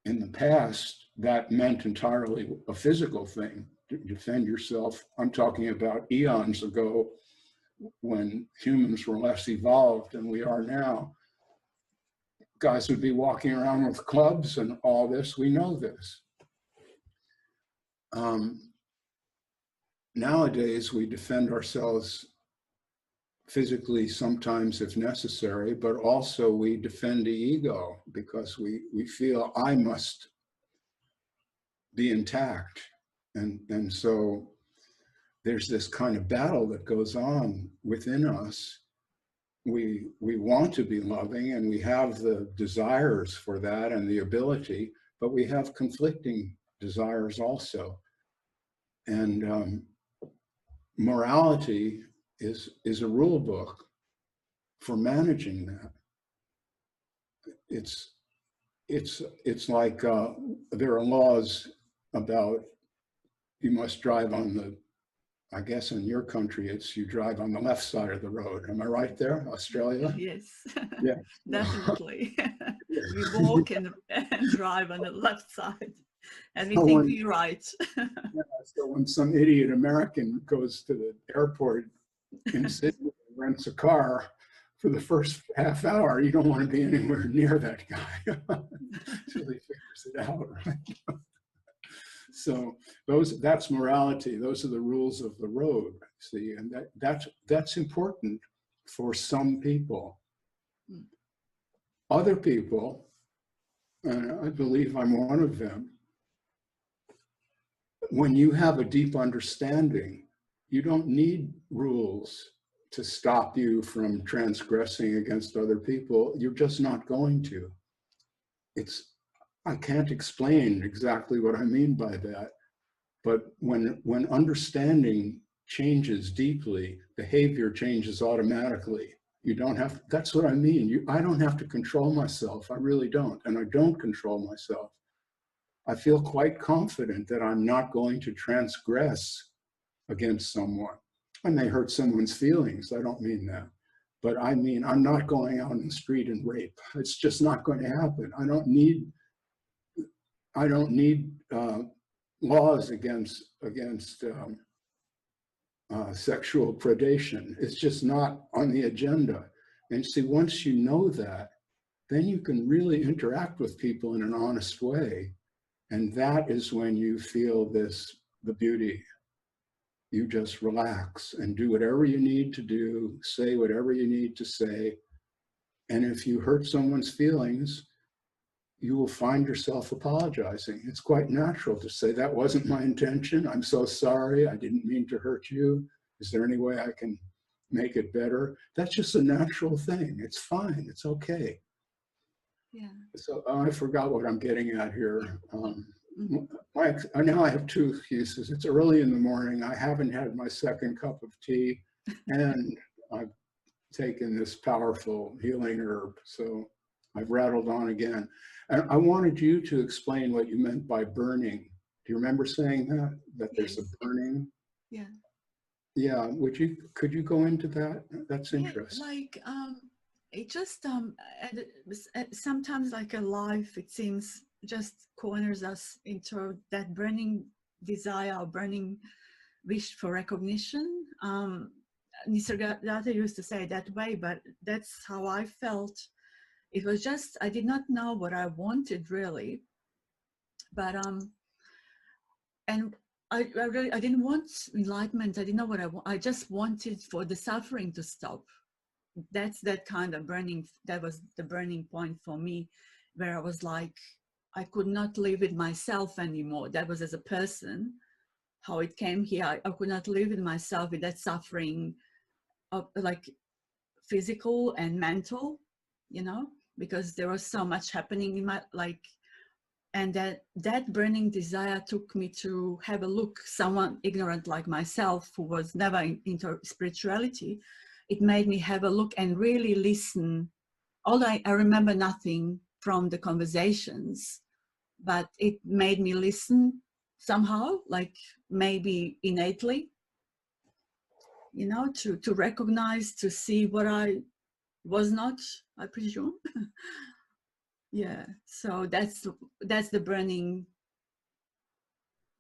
Speaker 2: the past, that meant entirely a physical thing, to defend yourself. I'm talking about eons ago when humans were less evolved than we are now. Guys would be walking around with clubs and all this. We know this. Nowadays, we defend ourselves physically sometimes if necessary, but also we defend the ego because we feel I must be intact. And so there's this kind of battle that goes on within us. We want to be loving and we have the desires for that and the ability, but we have conflicting desires also. And morality is a rule book for managing that. It's like there are laws about you must drive on the, I guess in your country, it's you drive on the left side of the road. Am I right there, Australia?
Speaker 1: Yes,
Speaker 2: Yeah.
Speaker 1: definitely. We walk and drive on the left side, and we
Speaker 2: So
Speaker 1: think
Speaker 2: when,
Speaker 1: we're right.
Speaker 2: so when some idiot American goes to the airport in Sydney and rents a car, for the first half hour, you don't want to be anywhere near that guy until he figures it out, right? So that's morality. Those are the rules of the road, see, and that's important for some people. Other people, and I believe I'm one of them, when you have a deep understanding, you don't need rules to stop you from transgressing against other people. You're just not going to. I can't explain exactly what I mean by that, but when understanding changes deeply, behavior changes automatically. You don't have, that's what I mean. I don't have to control myself. I really don't. And I don't control myself. I feel quite confident that I'm not going to transgress against someone. I may hurt someone's feelings. I don't mean that. But I mean, I'm not going out in the street and rape. It's just not going to happen. I don't need laws against sexual predation. It's just not on the agenda. And see, once you know that, then you can really interact with people in an honest way. And that is when you feel the beauty. You just relax and do whatever you need to do, say whatever you need to say. And if you hurt someone's feelings, you will find yourself apologizing. It's quite natural to say, that wasn't my intention. I'm so sorry. I didn't mean to hurt you. Is there any way I can make it better? That's just a natural thing. It's fine. It's okay.
Speaker 1: Yeah.
Speaker 2: So I forgot what I'm getting at here. Now I have two excuses. It's early in the morning. I haven't had my second cup of tea, and I've taken this powerful healing herb. So I've rattled on again. And I wanted you to explain what you meant by burning. Do you remember saying that? That there's a burning?
Speaker 1: Yeah.
Speaker 2: Yeah. Could you go into that? That's interesting.
Speaker 1: Like it just sometimes like a life, it seems, just corners us into that burning desire or burning wish for recognition. Nisargadatta used to say it that way, but that's how I felt. It was just, I did not know what I wanted really, but and I didn't want enlightenment. I didn't know what I want. I just wanted for the suffering to stop. That's that kind of burning. That was the burning point for me, where I was like, I could not live with myself anymore. That was as a person, how it came here. I could not live with myself with that suffering of like physical and mental, you know, because there was so much happening in my like, and that burning desire took me to have a look. Someone ignorant like myself who was never into spirituality, it made me have a look and really listen. Although I remember nothing from the conversations, but it made me listen somehow, like maybe innately, you know, to recognize, to see what I was not, I presume. Yeah, so that's the burning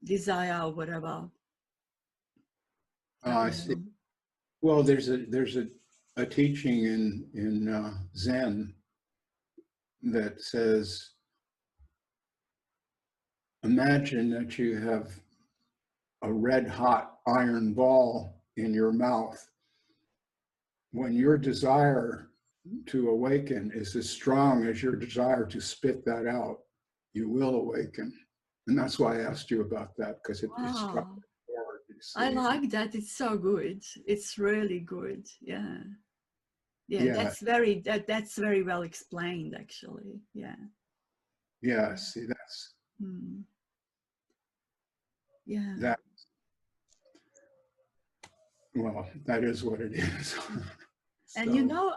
Speaker 1: desire or whatever.
Speaker 2: I see. Well, there's a teaching in Zen that says, imagine that you have a red hot iron ball in your mouth. When your desire to awaken is as strong as your desire to spit that out, you will awaken. And that's why I asked you about that, because it struck me hard, you see.
Speaker 1: I like that. It's so good. It's really good. Yeah. Yeah, that's very well explained, actually. Yeah.
Speaker 2: Yeah, see, that's
Speaker 1: yeah.
Speaker 2: That, well, that is what it is.
Speaker 1: And you know,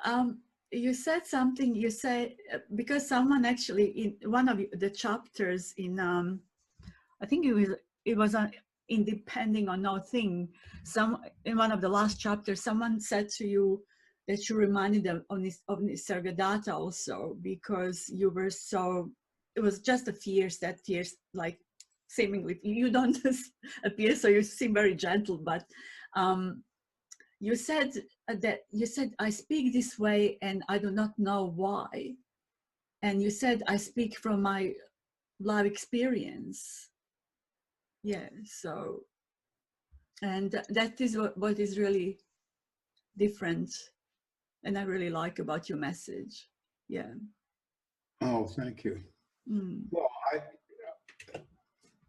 Speaker 1: you said something, you say, because someone actually in one of the chapters in, I think it was in Depending on Nothing, in one of the last chapters, someone said to you that you reminded them of Nisargadatta also, because you were so, it was just the fears like seemingly, you don't appear, so you seem very gentle, but you said I speak this way and I do not know why. And you said I speak from my life experience. Yeah, so, and that is what is really different, and I really like about your message. Yeah.
Speaker 2: Oh, thank you.
Speaker 1: Mm.
Speaker 2: Well,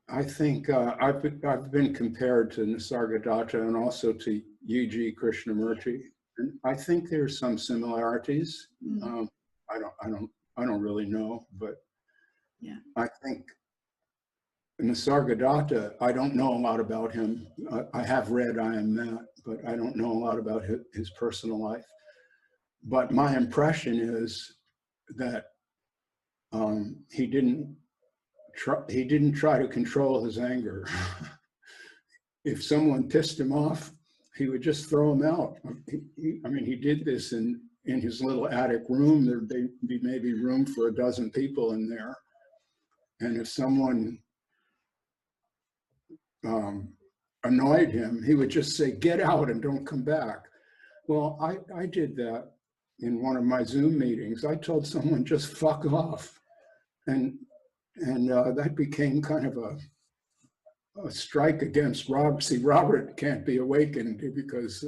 Speaker 2: I think I've been compared to Nisargadatta and also to U.G. Krishnamurti, and I think there's some similarities. I don't really know, but
Speaker 1: yeah,
Speaker 2: I think Nisargadatta, I don't know a lot about him. I have read I Am That, but I don't know a lot about his personal life. But my impression is that he didn't try to control his anger. If someone pissed him off, he would just throw him out. I mean, he did this in his little attic room. There'd be maybe room for a dozen people in there. And if someone annoyed him, he would just say, "Get out and don't come back." Well, I did that in one of my Zoom meetings. I told someone, "Just fuck off." And that became kind of a strike against Robert. See, Robert can't be awakened because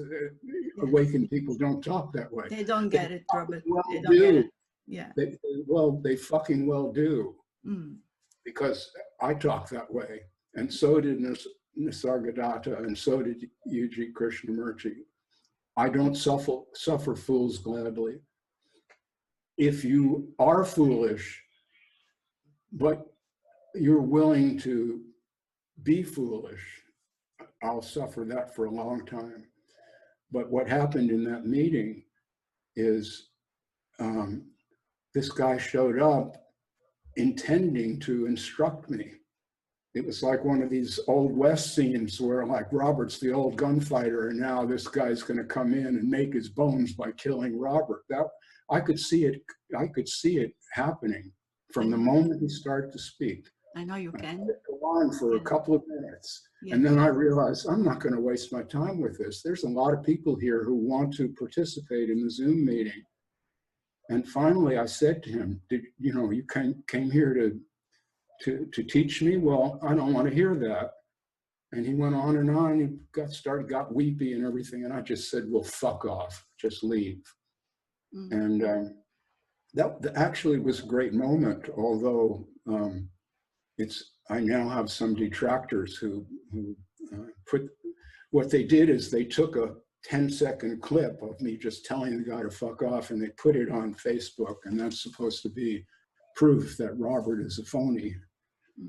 Speaker 2: awakened people don't talk that way.
Speaker 1: They don't get it, Robert.
Speaker 2: They don't get it.
Speaker 1: Yeah.
Speaker 2: They fucking well do. Because I talk that way. And so did Nisargadatta, and so did U.G. Krishnamurti. I don't suffer fools gladly. If you are foolish, but you're willing to be foolish, I'll suffer that for a long time. But what happened in that meeting is this guy showed up intending to instruct me. It was like one of these Old West scenes where like Robert's the old gunfighter and now this guy's going to come in and make his bones by killing Robert. That I could see it happening from the moment he started to speak.
Speaker 1: I know you can.
Speaker 2: I go on for a couple of minutes. Yeah. And then I realized I'm not going to waste my time with this. There's a lot of people here who want to participate in the Zoom meeting. And finally I said to him, you came here to teach me? Well, I don't want to hear that. And he went on and on. He got weepy and everything. And I just said, well, fuck off, just leave. And that actually was a great moment, although I now have some detractors who put, what they did is they took a 10-second clip of me just telling the guy to fuck off, and they put it on Facebook, and that's supposed to be proof that Robert is a phony.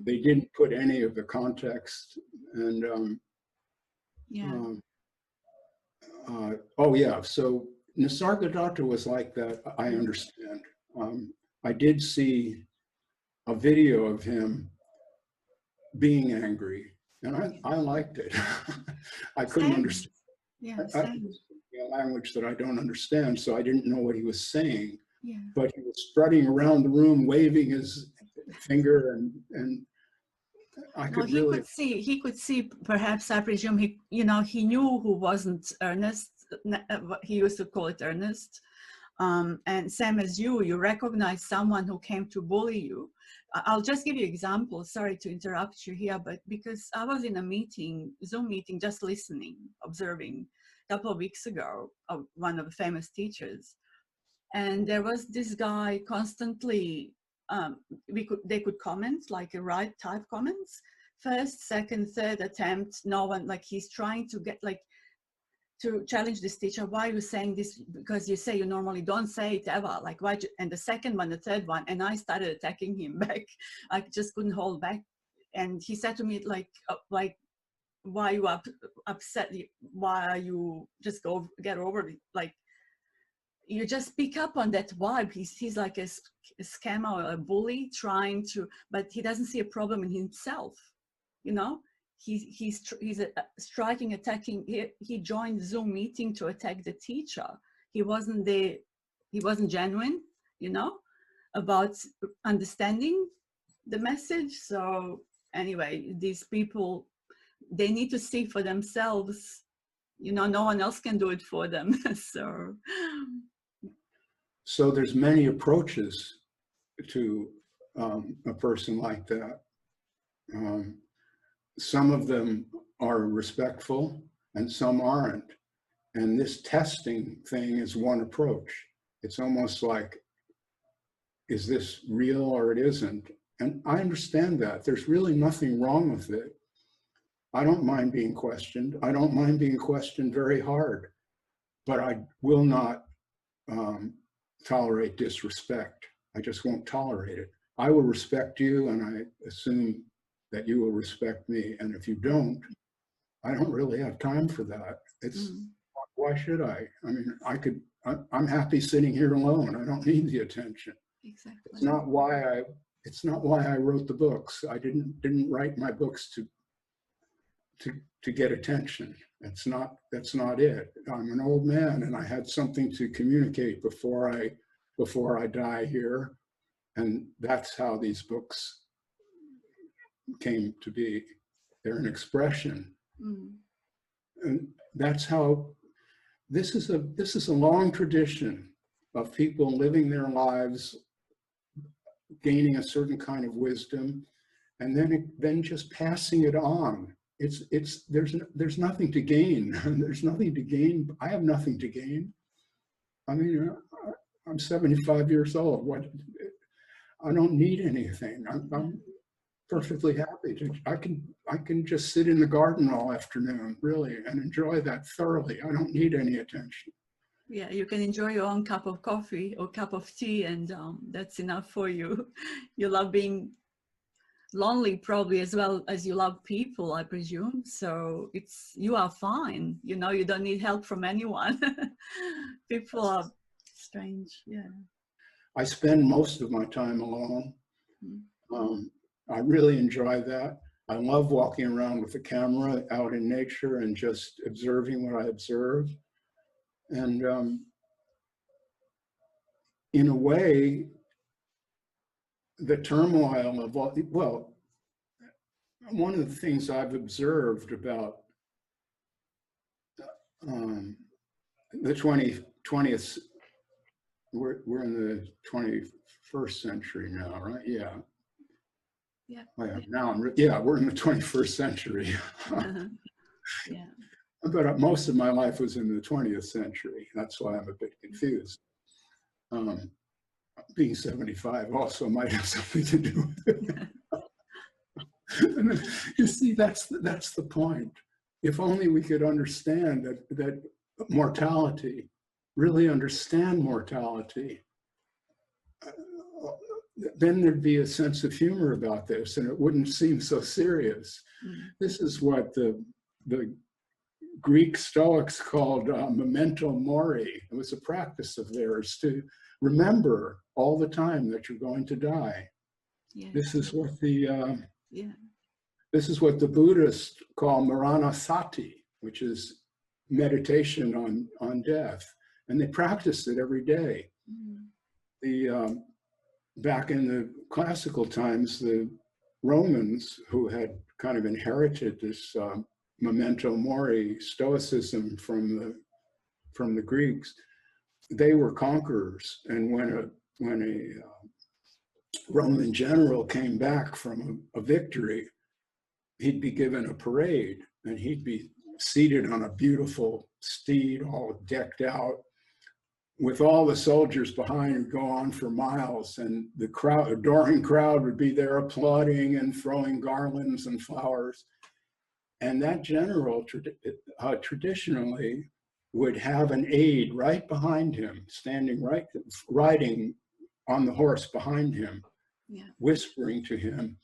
Speaker 2: They didn't put any of the context. And oh yeah, so Nisargadatta was like that, I understand. I did see a video of him being angry, and I liked it. I couldn't understand.
Speaker 1: Yeah,
Speaker 2: a language that I don't understand, so I didn't know what he was saying.
Speaker 1: Yeah.
Speaker 2: But he was strutting around the room, waving his finger, and I could really.
Speaker 1: He could see. Perhaps I presume he knew who wasn't Ernest. He used to call it Ernest. And same as you recognize someone who came to bully you. I'll just give you an example. Sorry to interrupt you here, but because I was in a meeting, Zoom meeting, just listening, observing a couple of weeks ago of one of the famous teachers. And there was this guy constantly, they could comment, like type comments, first, second, third attempt, no one, like he's trying to get, like, to challenge this teacher, why are you saying this? Because you say you normally don't say it ever. Like, why? And the second one, the third one, and I started attacking him back. I just couldn't hold back. And he said to me, like, why are you upset? Why are you just get over it? Like, you just pick up on that vibe. He's like a scammer or a bully trying to, but he doesn't see a problem in himself, you know? He's striking, attacking. He joined the Zoom meeting to attack the teacher. He wasn't there. He wasn't genuine, you know, about understanding the message. So anyway, these people, they need to see for themselves. You know, no one else can do it for them.
Speaker 2: So there's many approaches to a person like that. Some of them are respectful and some aren't. And this testing thing is one approach. It's almost like, is this real or it isn't? And I understand that. There's really nothing wrong with it. I don't mind being questioned. I don't mind being questioned very hard, but I will not tolerate disrespect. I just won't tolerate it. I will respect you, and I assume that you will respect me. And if you don't, I don't really have time for that. It's why should I? I mean, I'm happy sitting here alone. I don't need the attention.
Speaker 1: Exactly.
Speaker 2: It's not why I wrote the books. I didn't write my books to get attention. That's not it. I'm an old man, and I had something to communicate before I die here. And that's how these books came to be. They're an expression. And that's how, this is a long tradition of people living their lives, gaining a certain kind of wisdom, and then just passing it on. There's nothing to gain. There's nothing to gain. I have nothing to gain. I mean, I'm 75 years old. I don't need anything. I'm perfectly happy I can just sit in the garden all afternoon, really, and enjoy that thoroughly. I don't need any attention.
Speaker 1: Yeah, you can enjoy your own cup of coffee or cup of tea, and that's enough for you. You love being lonely probably as well as you love people, I presume. So you are fine. You know, you don't need help from anyone. People are strange. Yeah.
Speaker 2: I spend most of my time alone. I really enjoy that. I love walking around with the camera out in nature and just observing what I observe. And in a way, the turmoil of one of the things I've observed about the 20th, we're in the 21st century now, right? Yeah.
Speaker 1: Yeah.
Speaker 2: Well, now yeah, we're in the 21st century.
Speaker 1: Yeah.
Speaker 2: But most of my life was in the 20th century. That's why I'm a bit confused. Being 75 also might have something to do with it. And you see, that's the point. If only we could understand that mortality, really understand mortality, then there'd be a sense of humor about this, and it wouldn't seem so serious. This is what the Greek Stoics called memento mori. It was a practice of theirs to remember all the time that you're going to die.
Speaker 1: Yeah.
Speaker 2: This is what this is what the Buddhists call maranasati, which is meditation on death, and they practice it every day. Back in the classical times, the Romans, who had kind of inherited this memento mori stoicism from the Greeks, they were conquerors. And when a Roman general came back from a victory, he'd be given a parade, and he'd be seated on a beautiful steed, all decked out, with all the soldiers behind and go on for miles, and the crowd, adoring crowd, would be there applauding and throwing garlands and flowers. And that general traditionally would have an aide right behind him, riding on the horse behind him, whispering to him,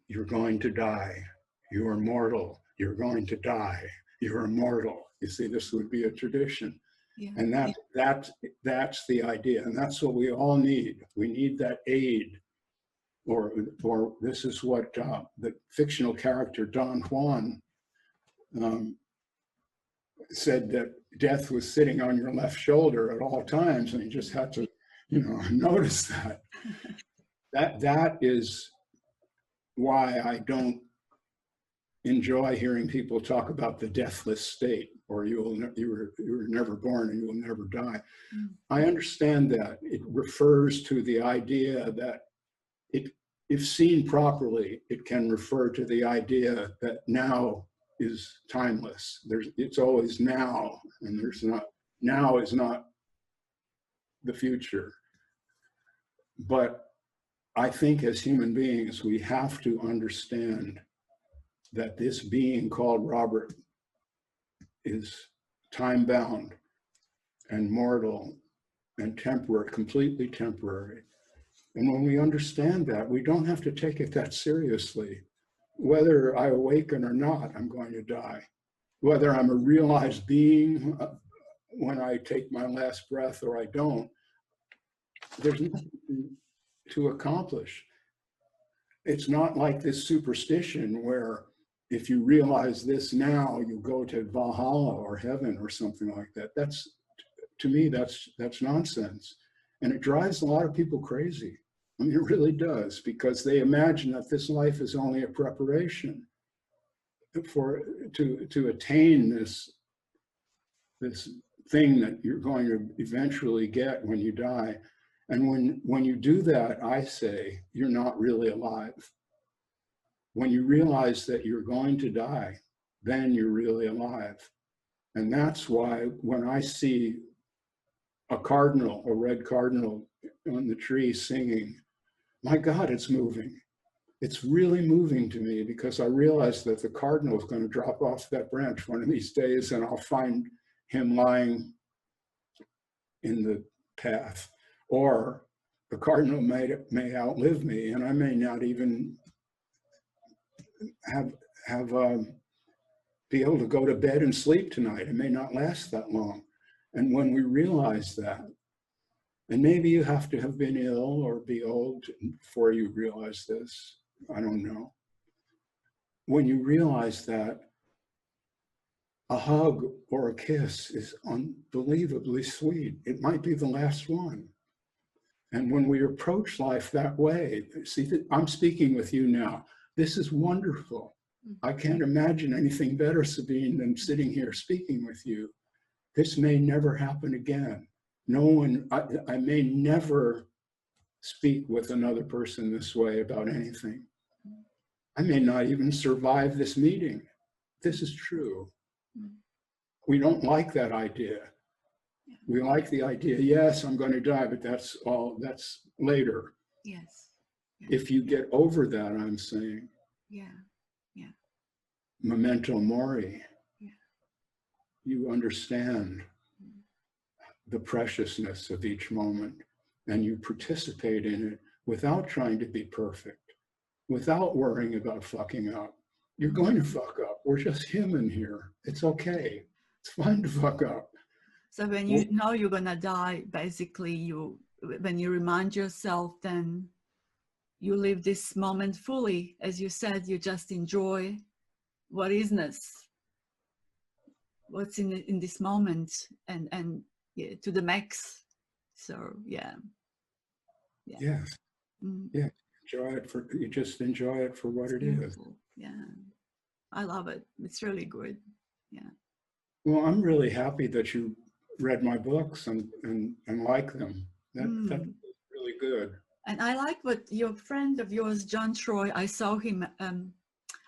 Speaker 2: "You're going to die. You are mortal. You're going to die. You're immortal." You see, this would be a tradition. And that's the idea, and that's what we all need. We need that aid, or this is what the fictional character Don Juan said, that death was sitting on your left shoulder at all times, and you just had to, notice that. That is why I don't enjoy hearing people talk about the deathless state, or you were never born and you will never die. I understand that it refers to the idea that if seen properly, it can refer to the idea that now is timeless. It's always now, and now is not the future. But I think as human beings, we have to understand that this being called Robert is time-bound and mortal and temporary, completely temporary. And when we understand that, we don't have to take it that seriously. Whether I awaken or not, I'm going to die. Whether I'm a realized being when I take my last breath or I don't, there's nothing to accomplish. It's not like this superstition where if you realize this now, you go to Valhalla or heaven or something like that. To me, that's nonsense. And it drives a lot of people crazy. I mean, it really does, because they imagine that this life is only a preparation to attain this thing that you're going to eventually get when you die. And when you do that, I say, you're not really alive. When you realize that you're going to die, then you're really alive. And that's why when I see a cardinal, a red cardinal on the tree singing, my God, it's moving. It's really moving to me, because I realize that the cardinal is going to drop off that branch one of these days, and I'll find him lying in the path. Or the cardinal may outlive me, and I may not even be able to go to bed and sleep tonight. It may not last that long. And when we realize that, and maybe you have to have been ill or be old before you realize this, I don't know. When you realize that, a hug or a kiss is unbelievably sweet. It might be the last one. And when we approach life that way, see, I'm speaking with you now. This is wonderful. I can't imagine anything better, Sabine, than sitting here speaking with you. This may never happen again. I may never speak with another person this way about anything. I may not even survive this meeting. This is true. We don't like that idea. We like the idea, yes, I'm going to die, but that's later.
Speaker 1: Yes.
Speaker 2: If you get over that, I'm saying, memento mori, you understand the preciousness of each moment, and you participate in it without trying to be perfect, without worrying about fucking up. You're going to fuck up. We're just human here. It's okay. It's fine to fuck up.
Speaker 1: So when you know you're gonna die, basically when you remind yourself, then you live this moment fully. As you said, you just enjoy what isness, what's in this moment, and yeah, to the max. So yeah.
Speaker 2: Yes. Yeah. You just enjoy it for what it is.
Speaker 1: Yeah. I love it. It's really good. Yeah.
Speaker 2: Well, I'm really happy that you read my books and like them. That's really good.
Speaker 1: And I like what your friend of yours, John Troy, I saw him,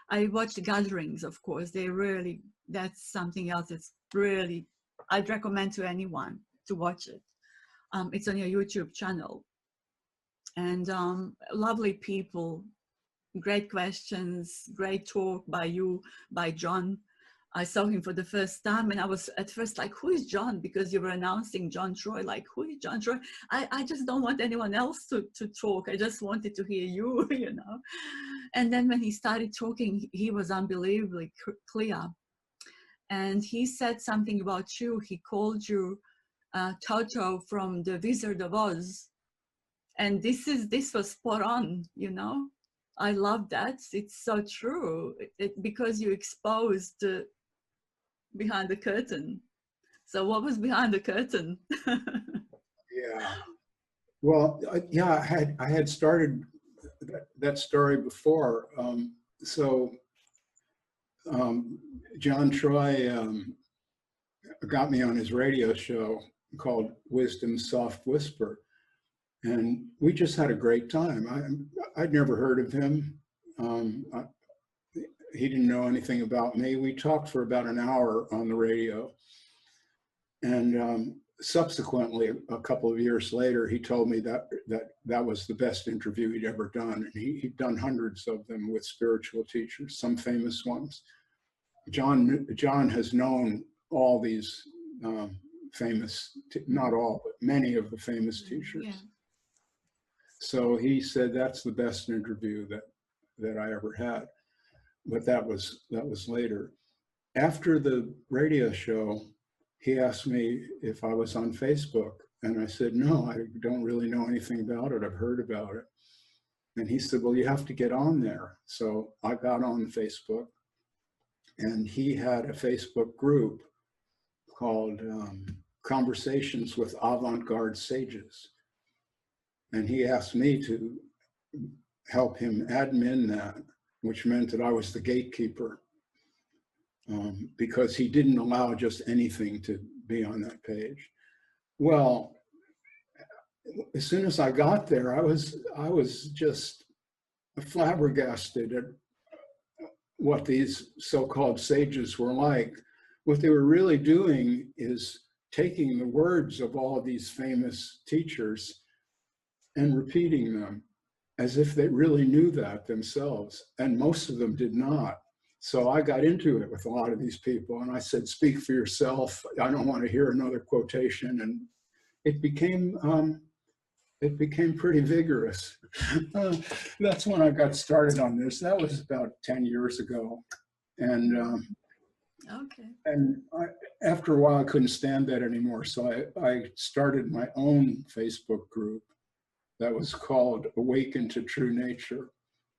Speaker 1: I watched Gatherings, of course. That's something else that's really, I'd recommend to anyone to watch it. It's on your YouTube channel. And lovely people, great questions, great talk by you, by John. I saw him for the first time and I was at first like, who is John? Because you were announcing John Troy, like, who is John Troy? I just don't want anyone else to talk. I just wanted to hear you, you know. And then when he started talking, he was unbelievably clear. And he said something about you. He called you Toto from the Wizard of Oz. And this was spot on, you know. I love that. It's so true. Because you exposed behind the curtain. So what was behind the curtain?
Speaker 2: Yeah. Well, yeah, I had started that story before. John Troy got me on his radio show called Wisdom's Soft Whisper. And we just had a great time. I'd never heard of him. He didn't know anything about me. We talked for about an hour on the radio. And subsequently, a couple of years later, he told me that was the best interview he'd ever done. And he'd done hundreds of them with spiritual teachers, some famous ones. John has known all these famous, not all, but many of the famous teachers. Yeah. So he said that's the best interview that I ever had. But that was later. After the radio show, he asked me if I was on Facebook. And I said, no, I don't really know anything about it. I've heard about it. And he said, well, you have to get on there. So I got on Facebook. And he had a Facebook group called Conversations with Avant-Garde Sages. And he asked me to help him admin that, which meant that I was the gatekeeper, because he didn't allow just anything to be on that page. Well, as soon as I got there, I was just flabbergasted at what these so-called sages were like. What they were really doing is taking the words of all of these famous teachers and repeating them as if they really knew that themselves. And most of them did not. So I got into it with a lot of these people and I said, speak for yourself. I don't want to hear another quotation. And it became pretty vigorous. That's when I got started on this. That was about 10 years ago. And after a while, I couldn't stand that anymore. So I started my own Facebook group that was called Awaken to True Nature,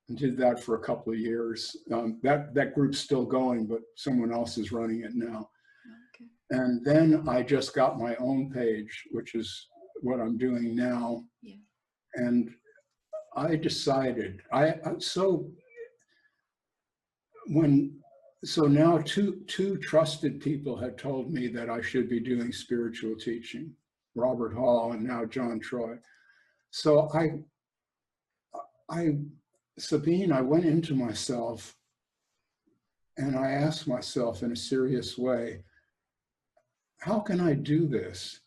Speaker 2: and did that for a couple of years. That group's still going, but someone else is running it now. Okay. And then I just got my own page, which is what I'm doing now. Yeah. And I decided, so now two trusted people had told me that I should be doing spiritual teaching, Robert Hall and now John Troy. So I Sabine, I went into myself and I asked myself in a serious way, how can I do this?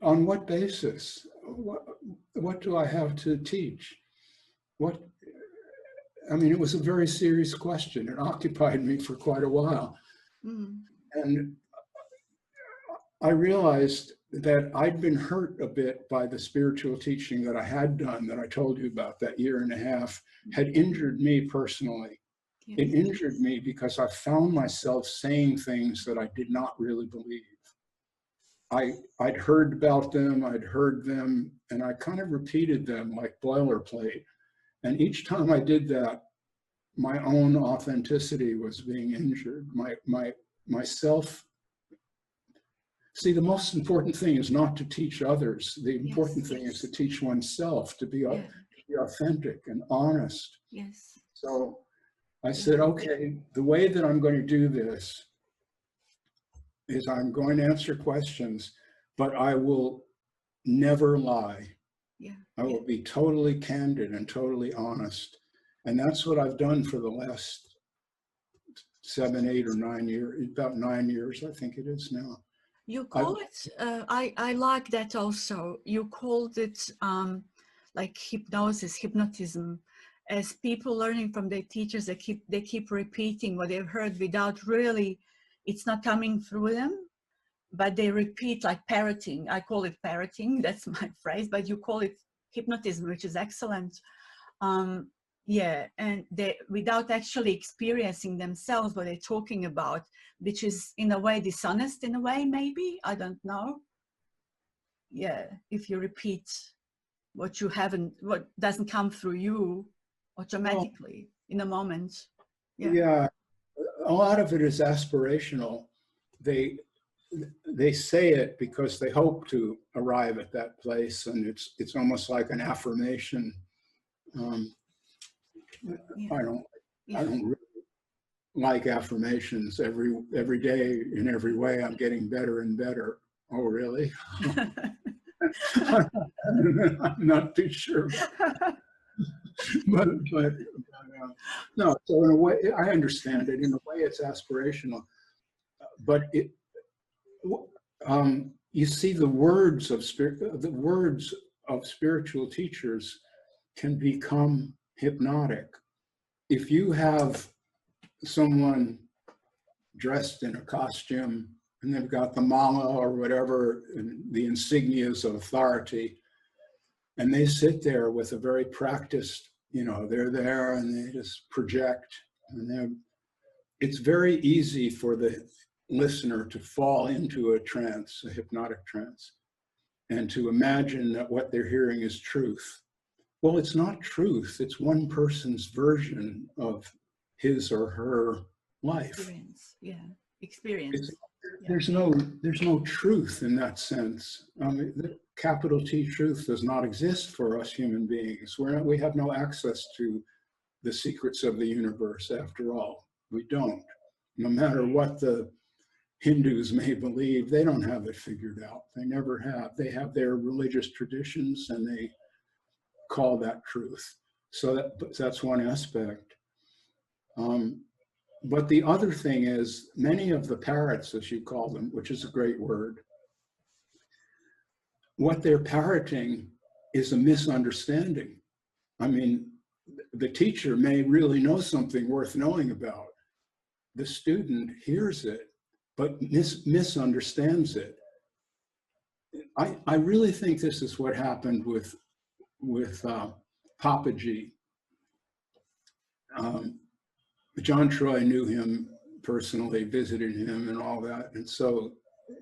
Speaker 2: On what basis? What do I have to teach? I mean, it was a very serious question. It occupied me for quite a while.
Speaker 1: Mm.
Speaker 2: And I realized that I'd been hurt a bit by the spiritual teaching that I had done, that I told you about, that year and a half, had injured me personally.
Speaker 1: Yeah.
Speaker 2: It injured me because I found myself saying things that I did not really believe. I'd heard about them, I'd heard them, and I kind of repeated them like boilerplate. And each time I did that, my own authenticity was being injured. Myself. See, the most important thing is not to teach others. The important thing is to teach oneself, to be authentic and honest.
Speaker 1: Yes.
Speaker 2: So I said, okay, the way that I'm going to do this is I'm going to answer questions, but I will never lie.
Speaker 1: Yeah.
Speaker 2: I will be totally candid and totally honest. And that's what I've done for the last 7, 8, or 9 years, about 9 years, I think it is now.
Speaker 1: You call it, I like that also. You called it like hypnotism, as people learning from their teachers, they keep repeating what they've heard without really, it's not coming through them, but they repeat like parroting. I call it parroting, that's my phrase, but you call it hypnotism, which is excellent. Yeah, and they, without actually experiencing themselves what they're talking about, which is in a way dishonest in a way, maybe, I don't know. Yeah, if you repeat what you haven't, what doesn't come through you automatically in a moment.
Speaker 2: Yeah, a lot of it is aspirational. They say it because they hope to arrive at that place, and it's almost like an affirmation. I don't really like affirmations. Every day in every way I'm getting better and better. Oh, really? I'm not too sure. but no, so in a way, I understand it. In a way, it's aspirational. But you see, the words of spiritual teachers can become hypnotic. If you have someone dressed in a costume and they've got the mala or whatever, and the insignias of authority, and they sit there with a very practiced, they're there and they just project, and it's very easy for the listener to fall into a trance, a hypnotic trance, and to imagine that what they're hearing is truth. Well, it's not truth. It's one person's version of his or her life.
Speaker 1: Experience.
Speaker 2: There's no truth in that sense. The capital T truth does not exist for us human beings. We have no access to the secrets of the universe, after all. We don't. No matter what the Hindus may believe, they don't have it figured out. They never have. They have their religious traditions and they call that truth. So that's one aspect. But the other thing is, many of the parrots, as you call them, which is a great word, what they're parroting is a misunderstanding. I mean, the teacher may really know something worth knowing about. The student hears it, but misunderstands it. I really think this is what happened with Papaji. John Troy knew him personally, visited him and all that. And so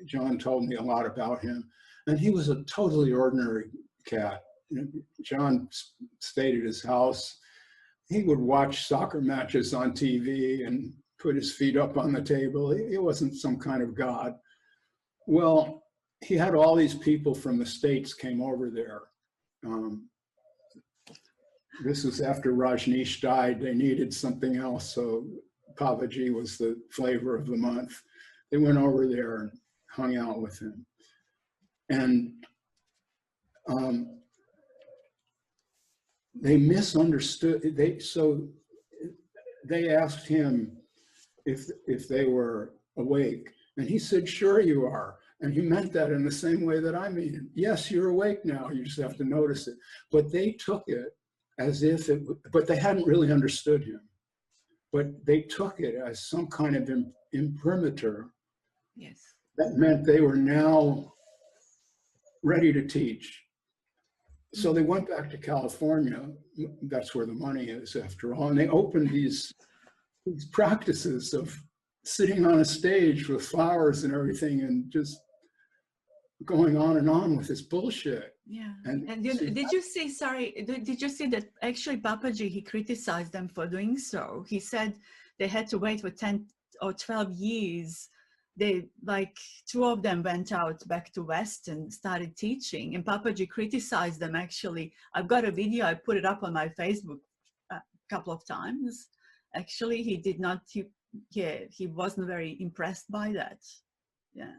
Speaker 2: John told me a lot about him. And he was a totally ordinary cat. John stayed at his house. He would watch soccer matches on TV and put his feet up on the table. He wasn't some kind of god. Well, he had all these people from the States came over there. This was after Rajneesh died. They needed something else, so Papaji was the flavor of the month. They went over there and hung out with him. And they misunderstood. They asked him if they were awake, and he said, "Sure you are." And he meant that in the same way that I mean it. Yes, you're awake now. You just have to notice it. But they took it as if it, but they hadn't really understood him. But they took it as some kind of imprimatur.
Speaker 1: Yes.
Speaker 2: That meant they were now ready to teach. So they went back to California. That's where the money is, after all. And they opened these practices of sitting on a stage with flowers and everything, and just going on with this bullshit.
Speaker 1: Yeah.
Speaker 2: And
Speaker 1: did you see, sorry, did you see that actually Papaji, he criticized them for doing so? He said they had to wait for 10 or 12 years. They, like, two of them went out back to West and started teaching, and Papaji criticized them. Actually, I've got a video, I put it up on my Facebook a couple of times. Actually, he did not, he wasn't very impressed by that. Yeah.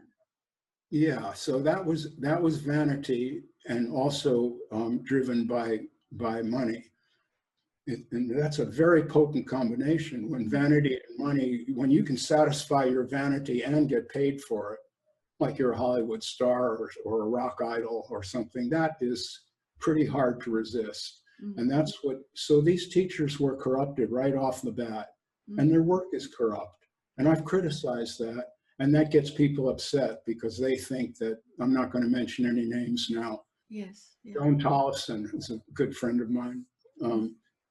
Speaker 2: Yeah, so that was vanity, and also driven by money. And that's a very potent combination. When vanity and money, when you can satisfy your vanity and get paid for it, like you're a Hollywood star or a rock idol or something, that is pretty hard to resist. Mm-hmm. And that's what, so these teachers were corrupted right off the bat, mm-hmm. and their work is corrupt. And I've criticized that. And that gets people upset because they think that, I'm not going to mention any names now.
Speaker 1: Yes. Yeah.
Speaker 2: Joan Tollefson, who's a good friend of mine,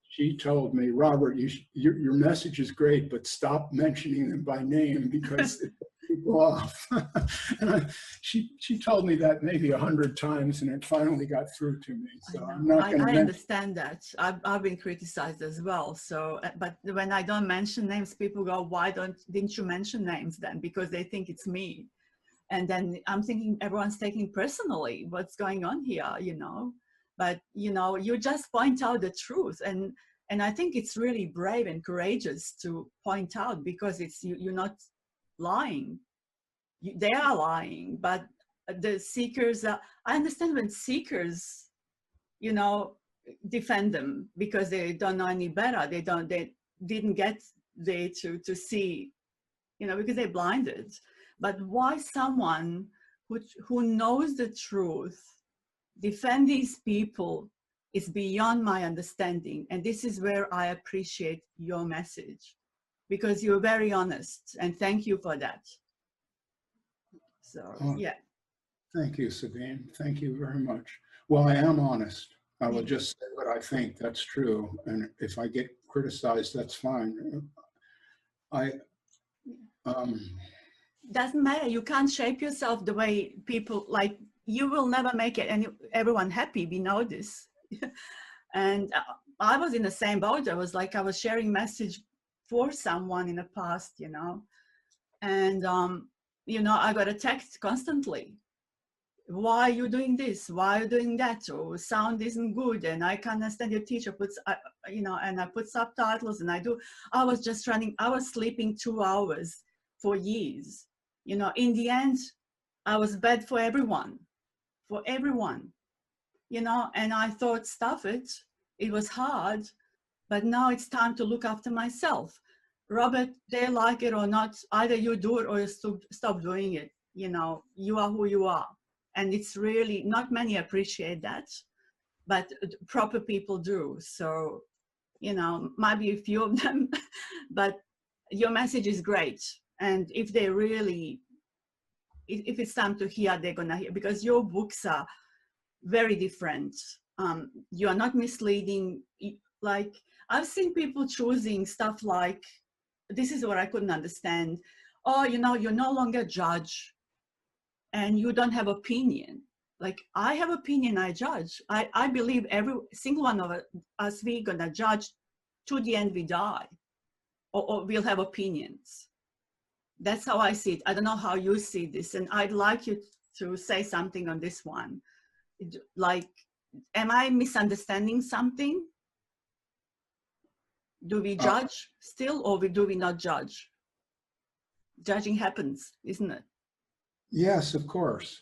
Speaker 2: she told me, "Robert, your message is great, but stop mentioning them by name because it puts people off." And she told me that maybe 100 times, and it finally got through to me. So I'm not going to.
Speaker 1: I understand that. I've been criticized as well. So, but when I don't mention names, people go, "Why didn't you mention names then?" Because they think it's me. And then I'm thinking everyone's taking personally what's going on here, you know. But, you know, you just point out the truth. And I think it's really brave and courageous to point out, because it's you're not lying. They are lying, but the seekers, I understand when seekers, you know, defend them because they don't know any better. They didn't get there to see, you know, because they're blinded. But why someone who knows the truth defend these people is beyond my understanding. And this is where I appreciate your message, because you're very honest, and thank you for that. So, yeah.
Speaker 2: Thank you, Sabine. Thank you very much. Well, I am honest. I will just say what I think. That's true. And if I get criticized, that's fine.
Speaker 1: Doesn't matter. You can't shape yourself the way people, like, you will never make it everyone happy. We know this. And I was in the same boat. I was sharing message for someone in the past, you know, and you know, I got a text constantly. Why are you doing this? Why are you doing that? Or sound isn't good, and I can't understand your teacher puts, you know, and I put subtitles, and I was just running. I was sleeping 2 hours for years. You know, in the end, I was bad for everyone, you know, and I thought, stuff it. It was hard, but now it's time to look after myself. Robert, they like it or not, either you do it or you stop doing it. You know, you are who you are. And it's really, not many appreciate that, but proper people do. So, you know, maybe a few of them, but your message is great. And if they really, if it's time to hear, they're gonna hear, because your books are very different. You are not misleading. Like, I've seen people choosing stuff like, this is what I couldn't understand. Oh, you know, you're no longer judge and you don't have opinion. Like, I have opinion, I judge. I believe every single one of us, we're gonna judge to the end we die, or we'll have opinions. That's how I see it. I don't know how you see this, and I'd like you to say something on this one. Like, am I misunderstanding something? Do we judge still, or do we not judge? Judging happens, isn't it?
Speaker 2: Yes, of course.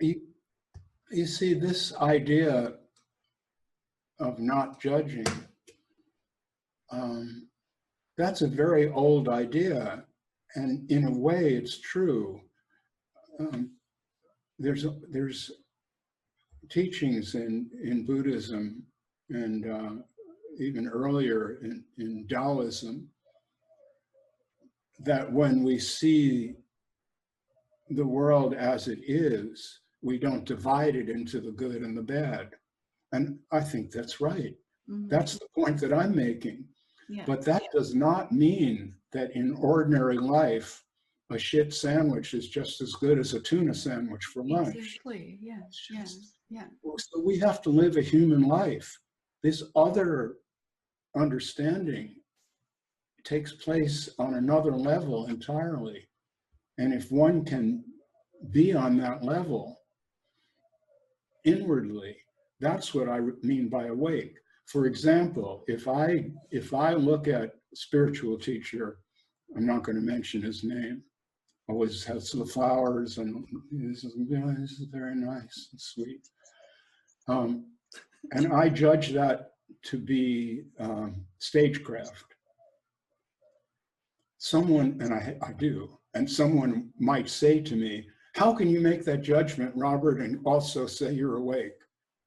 Speaker 2: You see, this idea of not judging, that's a very old idea. And in a way, it's true. There's teachings in Buddhism and even earlier in Taoism that when we see the world as it is, we don't divide it into the good and the bad. And I think that's right. Mm-hmm. That's the point that I'm making. Yeah. But that does not mean that in ordinary life, a shit sandwich is just as good as a tuna sandwich for lunch.
Speaker 1: Exactly. Yeah.
Speaker 2: So we have to live a human life. This other understanding takes place on another level entirely. And if one can be on that level inwardly, that's what I mean by awake. For example, if I look at a spiritual teacher, I'm not going to mention his name, always has the flowers and this is very nice and sweet. And I judge that to be stagecraft. Someone, and I do, and someone might say to me, how can you make that judgment, Robert, and also say you're awake?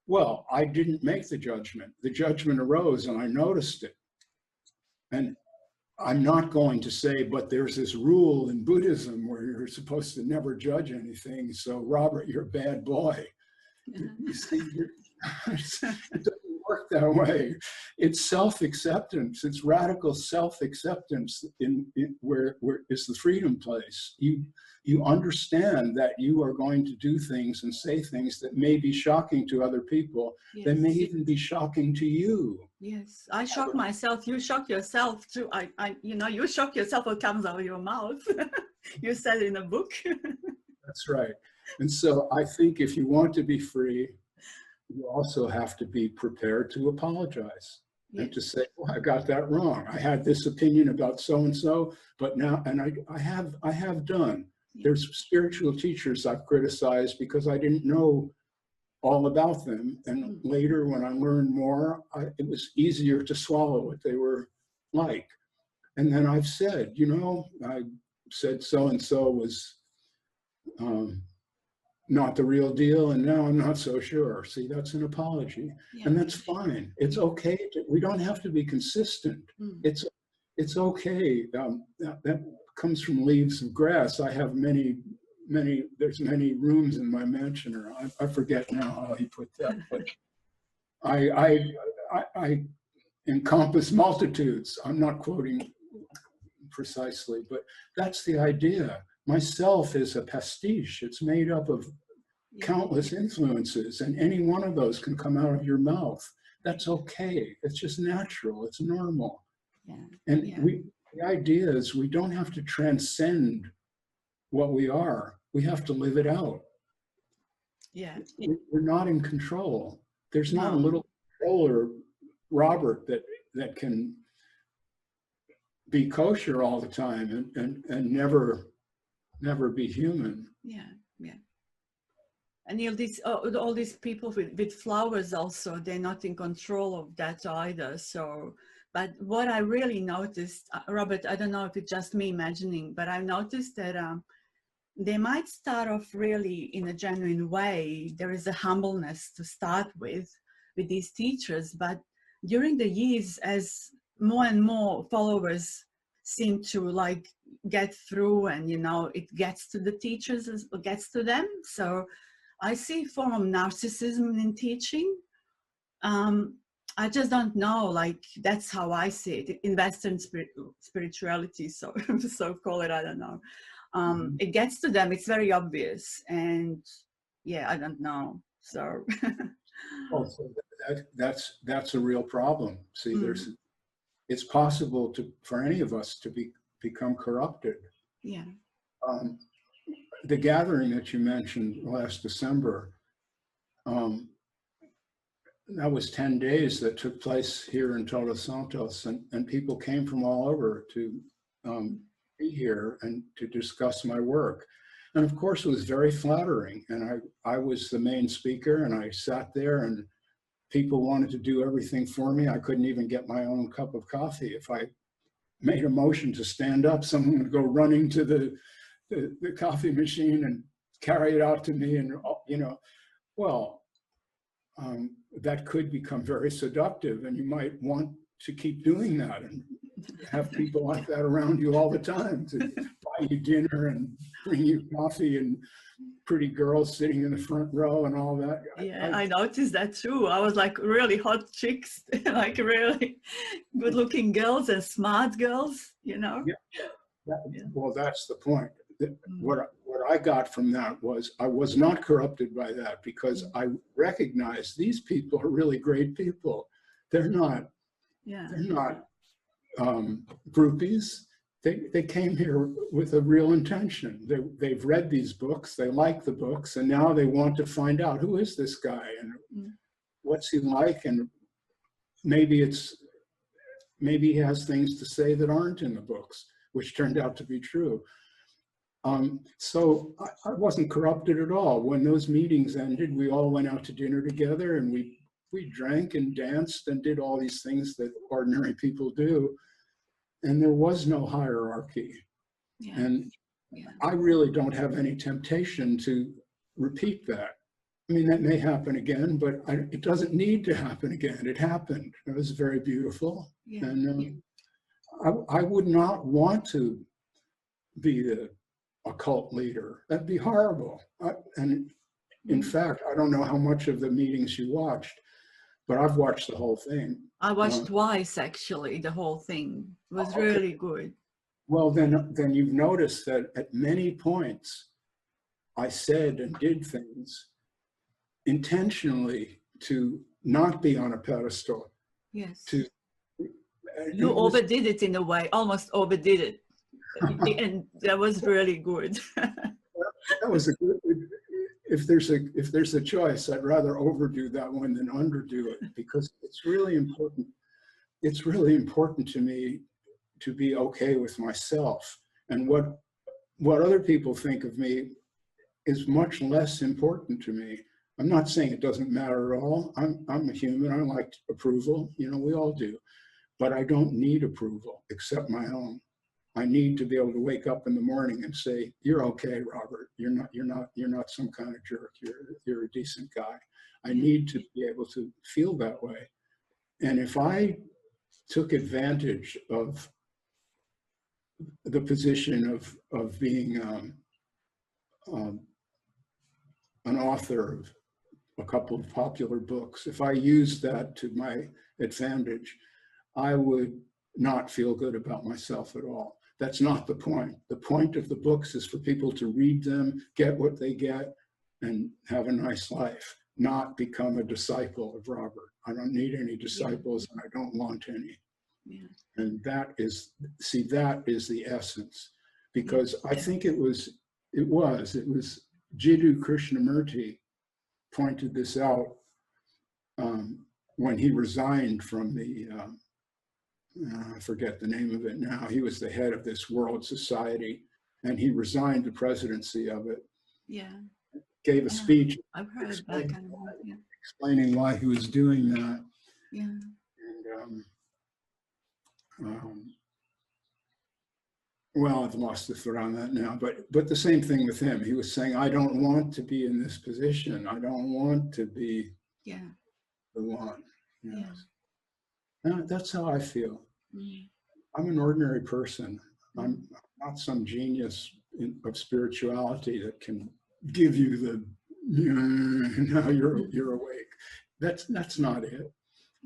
Speaker 2: Well, I didn't make the judgment. The judgment arose and I noticed it. And I'm not going to say, but there's this rule in Buddhism where you're supposed to never judge anything. So Robert, you're a bad boy. You see, it doesn't work that way. It's self-acceptance. It's radical self-acceptance where is the freedom place. You understand that you are going to do things and say things that may be shocking to other people. Yes. That may even be shocking to you.
Speaker 1: Yes, I shock myself. You shock yourself too. You shock yourself what comes out of your mouth. You said in a book.
Speaker 2: That's right. And so I think if you want to be free, you also have to be prepared to apologize. Yes. And to say, well, I got that wrong. I had this opinion about so-and-so, but now, and I have done. Yes. There's spiritual teachers I've criticized because I didn't know all about them. And later when I learned more, it was easier to swallow what they were like. And then I've said, I said so-and-so was not the real deal, and now I'm not so sure. See, that's an apology. Yeah. And that's fine. It's okay. We don't have to be consistent. It's okay. That comes from Leaves of Grass. I have there's many rooms in my mansion, or I forget now how he put that, but I encompass multitudes. I'm not quoting precisely, but that's the idea. Myself is a pastiche. It's made up of countless influences, and any one of those can come out of your mouth. That's okay. It's just natural. It's normal. Yeah. And the idea is we don't have to transcend what we are. We have to live it out.
Speaker 1: Yeah.
Speaker 2: We're not in control. There's not a little controller, Robert, that can be kosher all the time and never be human.
Speaker 1: Yeah. And all these people with flowers also, they're not in control of that either. So, but what I really noticed, Robert, I don't know if it's just me imagining, but I noticed that they might start off really in a genuine way. There is a humbleness to start with these teachers, but during the years, as more and more followers seem to get through, and it gets to the teachers, it gets to them. So I see a form of narcissism in teaching. I just don't know, that's how I see it in Western spirituality, so call it, I don't know. It gets to them, it's very obvious, and I don't know, so.
Speaker 2: Well, so that's a real problem. See, it's possible for any of us to become corrupted.
Speaker 1: Yeah.
Speaker 2: The gathering that you mentioned last December, that was 10 days that took place here in Todos Santos, and people came from all over to be here and to discuss my work. And of course, it was very flattering. And I was the main speaker, and I sat there, and people wanted to do everything for me. I couldn't even get my own cup of coffee. If I made a motion to stand up, someone would go running to the coffee machine and carry it out to me. And, you know, well, that could become very seductive, and you might want to keep doing that and have people like that around you all the time to buy you dinner and bring you coffee and pretty girls sitting in the front row and all that.
Speaker 1: Yeah, I noticed that too. I was like really hot chicks, like really good looking girls and smart girls, you know?
Speaker 2: Yeah, well, that's the point. What I got from that was I was not corrupted by that, because I recognized these people are really great people. They're not groupies. They came here with a real intention. They've read these books, they like the books, and now they want to find out, who is this guy and what's he like, and maybe he has things to say that aren't in the books, which turned out to be true. So I wasn't corrupted at all. When those meetings ended, we all went out to dinner together, and we drank and danced and did all these things that ordinary people do. And there was no hierarchy. Yeah. And I really don't have any temptation to repeat that. I mean, that may happen again, but it doesn't need to happen again. It happened. It was very beautiful. Yeah. And I would not want to be a cult leader. That'd be horrible. And in fact, I don't know how much of the meetings you watched, but I've watched the whole thing.
Speaker 1: I watched twice, actually, the whole thing. It was really good.
Speaker 2: Well, then you've noticed that at many points, I said and did things intentionally to not be on a pedestal.
Speaker 1: Yes. You overdid it in a way, almost overdid it. And that was really good.
Speaker 2: That was a good. If there's a choice, I'd rather overdo that one than underdo it, because it's really important. It's really important to me to be okay with myself, and what other people think of me is much less important to me. I'm not saying it doesn't matter at all. I'm a human. I like approval. You know, we all do, but I don't need approval except my own. I need to be able to wake up in the morning and say, "You're okay, Robert. You're not some kind of jerk. You're a decent guy." I need to be able to feel that way. And if I took advantage of the position of being an author of a couple of popular books, if I used that to my advantage, I would not feel good about myself at all. That's not the point. The point of the books is for people to read them, get what they get, and have a nice life, not become a disciple of Robert. I don't need any disciples, and I don't want any. Yeah. And that is the essence, because I think it was Jiddu Krishnamurti pointed this out when he resigned from the I forget the name of it now. He was the head of this world society, and he resigned the presidency of it. Yeah. Gave a speech. I've heard that kind of work, explaining why he was doing that. Yeah. And well, I've lost the thread on that now, but the same thing with him. He was saying, I don't want to be in this position. I don't want to be the one. Yes. That's how I feel. I'm an ordinary person. I'm not some genius of spirituality that can give you the now you're awake. That's not it.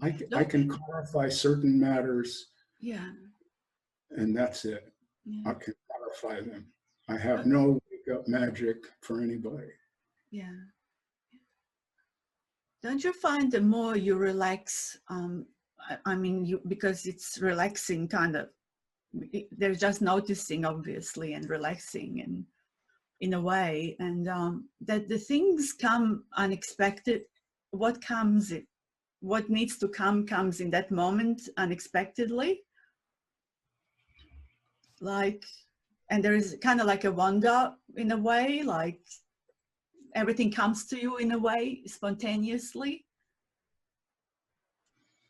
Speaker 2: I can clarify certain matters. Yeah. And that's it. Yeah. I can clarify them. I have no wake-up magic for anybody.
Speaker 1: Yeah. Don't you find the more you relax, I mean, because it's relaxing kind of, they're just noticing, obviously, and relaxing and in a way, and that the things come unexpected. What needs to come comes in that moment unexpectedly. Like, and there is kind of like a wonder in a way, like everything comes to you in a way, spontaneously.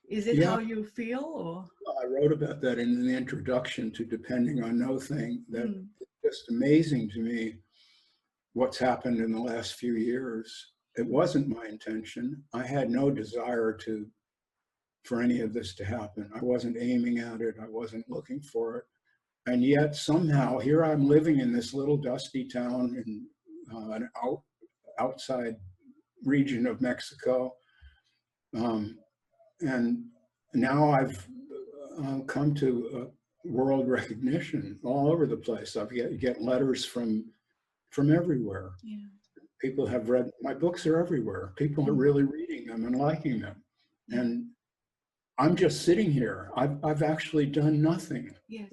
Speaker 1: Is it
Speaker 2: Yeah,
Speaker 1: how you feel, or?
Speaker 2: I wrote about that in the introduction to Depending on Nothing, that
Speaker 1: Mm.
Speaker 2: it's just amazing to me what's happened in the last few years. It wasn't my intention. I had no desire for any of this to happen. I wasn't aiming at it. I wasn't looking for it. And yet somehow here I'm living in this little dusty town in an outside region of Mexico. And now I've come to world recognition all over the place. I get letters from everywhere.
Speaker 1: Yeah.
Speaker 2: People have read my books, are everywhere. People are really reading them and liking them.
Speaker 1: Yeah.
Speaker 2: And I'm just sitting here. I've actually done nothing.
Speaker 1: Yes.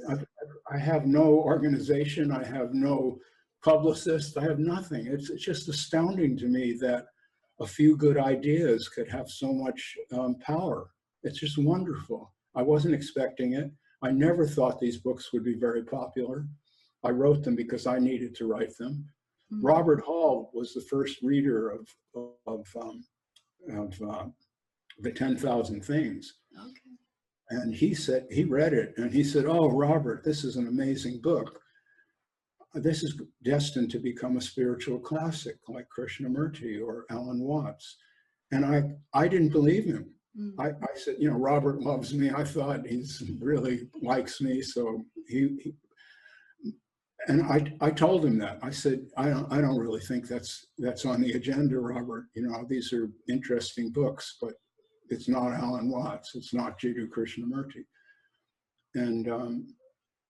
Speaker 2: I have no organization. I have no publicist. I have nothing. It's just astounding to me that a few good ideas could have so much power. It's just wonderful. I wasn't expecting it. I never thought these books would be very popular. I wrote them because I needed to write them.
Speaker 1: Mm-hmm.
Speaker 2: Robert Hall was the first reader of the 10,000 Things.
Speaker 1: Okay.
Speaker 2: And he read it and he said, "Oh, Robert, this is an amazing book. This is destined to become a spiritual classic like Krishnamurti or Alan Watts." And I didn't believe him.
Speaker 1: Mm.
Speaker 2: I said, Robert loves me. I thought he's really likes me. So and I told him that. I said, I don't really think that's on the agenda, Robert. These are interesting books, but it's not Alan Watts. It's not Jiddu Krishnamurti. And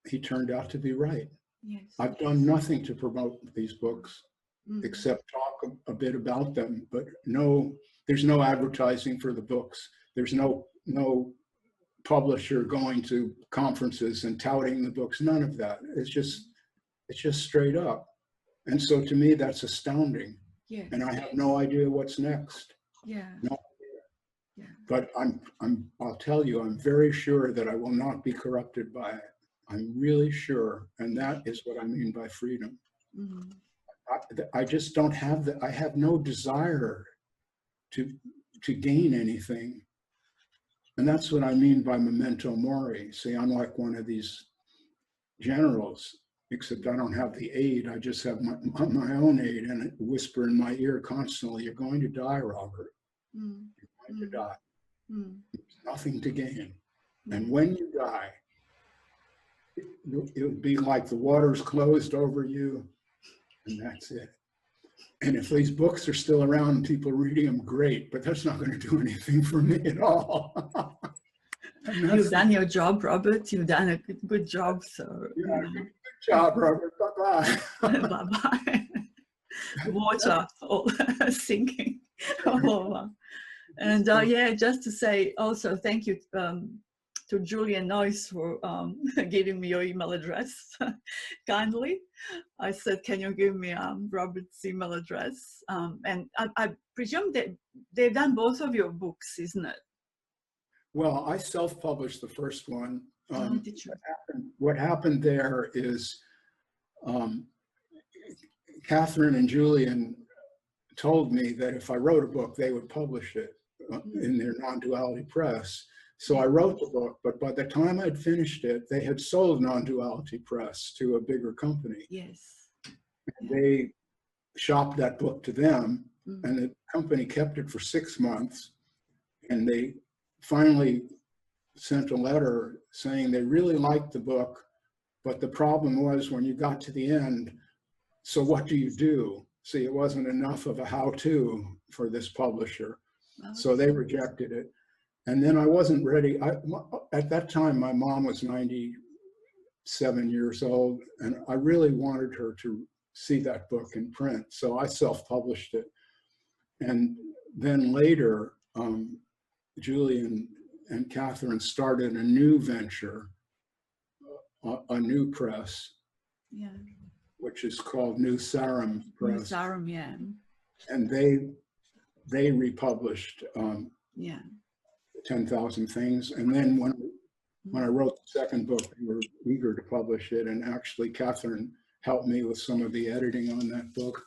Speaker 2: he turned out to be right.
Speaker 1: Yes.
Speaker 2: I've done nothing to promote these books
Speaker 1: Mm.
Speaker 2: except talk a bit about them, but there's no advertising for the books. There's no publisher going to conferences and touting the books. None of that. It's just straight up. And so to me, that's astounding.
Speaker 1: Yes.
Speaker 2: And I have no idea what's next.
Speaker 1: Yeah.
Speaker 2: No.
Speaker 1: Yeah.
Speaker 2: But I'll tell you, I'm very sure that I will not be corrupted by it. I'm really sure. And that is what I mean by freedom.
Speaker 1: Mm.
Speaker 2: I just don't have I have no desire to gain anything. And that's what I mean by memento mori. See, I'm like one of these generals, except I don't have the aid. I just have my own aid, and it whisper in my ear constantly, "You're going to die, Robert.
Speaker 1: Mm.
Speaker 2: You're going to die.
Speaker 1: Mm.
Speaker 2: There's nothing to gain.
Speaker 1: Mm.
Speaker 2: And when you die, it'll be like the water's closed over you, and that's it. And if these books are still around and people are reading them, great, but that's not going to do anything for me at all."
Speaker 1: You've done your job, Robert. You've done a good job. So
Speaker 2: yeah, good job, Robert. Bye-bye.
Speaker 1: Bye-bye. Water all sinking all over. And yeah, just to say also thank you to Julian Noyce for giving me your email address kindly. I said, can you give me Robert's email address? And I presume that they've done both of your books, isn't it?
Speaker 2: Well, I self-published the first one.
Speaker 1: Did you?
Speaker 2: What happened there is Catherine and Julian told me that if I wrote a book, they would publish it in their non-duality press. So I wrote the book, but by the time I'd finished it, they had sold non-duality press to a bigger company.
Speaker 1: Yes.
Speaker 2: And they shopped that book to them, and the company kept it for 6 months. And they finally sent a letter saying they really liked the book, but the problem was when you got to the end, so what do you do? See, it wasn't enough of a how-to for this publisher. So they rejected it. And then I wasn't ready. At that time, my mom was 97 years old, and I really wanted her to see that book in print. So I self-published it. And then later, Julian and Catherine started a new venture, a new press, which is called New Sarum Press.
Speaker 1: New Sarum, yeah.
Speaker 2: And they republished 10,000 Things. And then when I wrote the second book, they were eager to publish it. And actually, Catherine helped me with some of the editing on that book.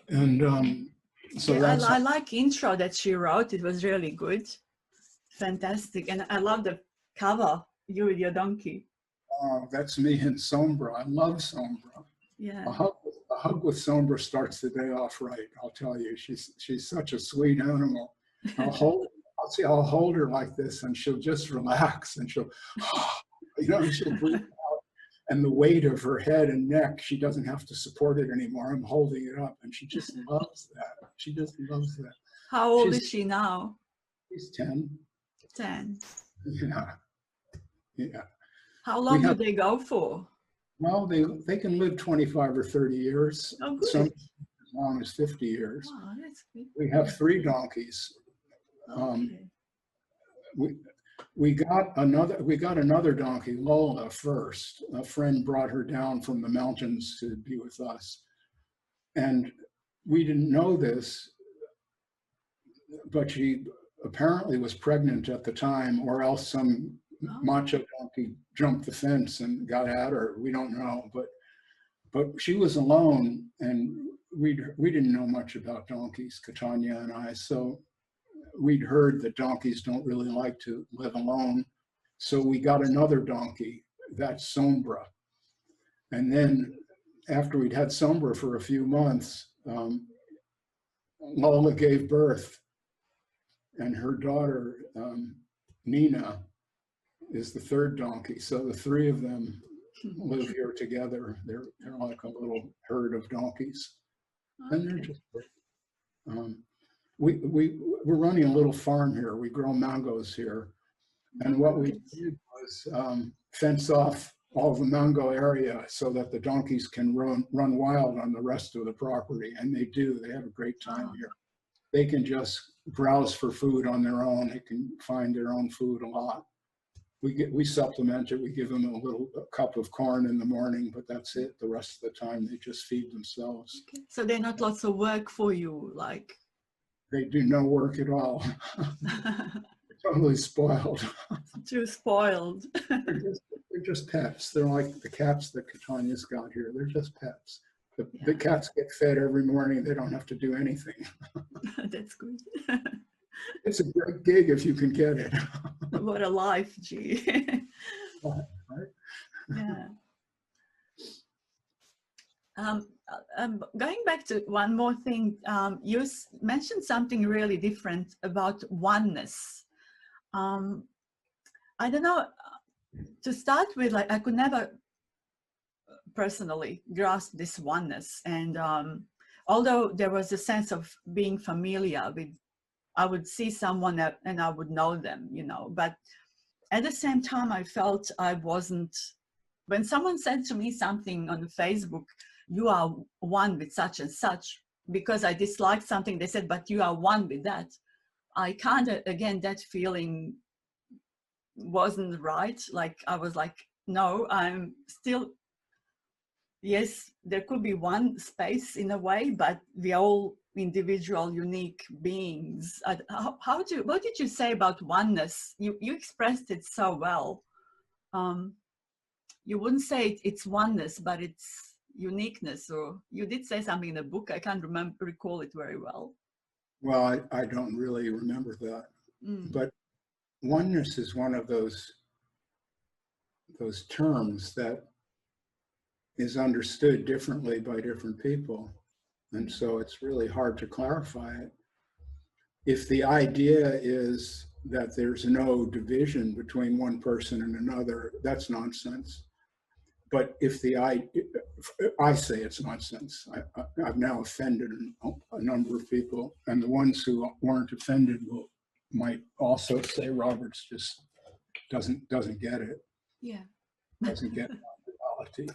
Speaker 2: And so
Speaker 1: I like intro that she wrote. It was really good. fantastic. And I love the cover, you with your donkey.
Speaker 2: That's me in Sombra. I love Sombra.
Speaker 1: Yeah.
Speaker 2: A hug with Sombra starts the day off right. I'll tell you, she's such a sweet animal. I'll hold her like this, and she'll just relax, and she'll, she'll breathe out. And the weight of her head and neck, she doesn't have to support it anymore. I'm holding it up, and she just loves that. She just loves that.
Speaker 1: How old is she now?
Speaker 2: She's 10.
Speaker 1: 10.
Speaker 2: Yeah. Yeah.
Speaker 1: How long do they go for?
Speaker 2: Well, they can live 25 or 30 years.
Speaker 1: Oh, good.
Speaker 2: Some as long as 50 years.
Speaker 1: Wow, that's good.
Speaker 2: We have 3 donkeys.
Speaker 1: Okay.
Speaker 2: We got another donkey, Lola, first. A friend brought her down from the mountains to be with us. And we didn't know this, but she apparently was pregnant at the time, or else some macho donkey jumped the fence and got at her. We don't know, but she was alone, and we didn't know much about donkeys, Catania and I. So we'd heard that donkeys don't really like to live alone. So we got another donkey, that's Sombra. And then after we'd had Sombra for a few months, Lola gave birth, and her daughter, Nina, is the 3rd donkey. So the 3 of them live here together. They're like a little herd of donkeys. Okay. And they're just, we're running a little farm here. We grow mangoes here. And what we did was fence off all the mango area so that the donkeys can run wild on the rest of the property. And they do. They have a great time here. They can just browse for food on their own. They can find their own food a lot. We supplement it. We give them a cup of corn in the morning, but that's it. The rest of the time, they just feed themselves.
Speaker 1: Okay. So they're not lots of work for you, like?
Speaker 2: They do no work at all. Totally spoiled.
Speaker 1: Too spoiled.
Speaker 2: They're just pets. They're like the cats that Catania's got here. They're just pets. The cats get fed every morning. They don't have to do anything.
Speaker 1: That's good.
Speaker 2: It's a great gig if you can get it.
Speaker 1: What a life, gee.
Speaker 2: Right?
Speaker 1: Yeah. Going back to one more thing, you mentioned something really different about oneness. I don't know, to start with, like, I could never personally grasp this oneness. And although there was a sense of being familiar with, I would see someone and I would know them, but at the same time, I felt I wasn't, when someone said to me something on Facebook, you are one with such and such, because I disliked something, they said, but you are one with that. I kind of, again, that feeling wasn't right. Like, I was like, no, I'm still, yes, there could be one space in a way, but we're all individual, unique beings. What did you say about oneness? You expressed it so well. You wouldn't say it's oneness, but it's uniqueness, or you did say something in the book. I can't recall it very well.
Speaker 2: Well, I don't really remember that. But oneness is one of those terms that is understood differently by different people. And so it's really hard to clarify it. If the idea is that there's no division between one person and another, that's nonsense. But if I say it's nonsense. I've now offended a number of people, and the ones who weren't offended might also say Roberts just doesn't get it.
Speaker 1: Yeah.
Speaker 2: Doesn't get non-duality.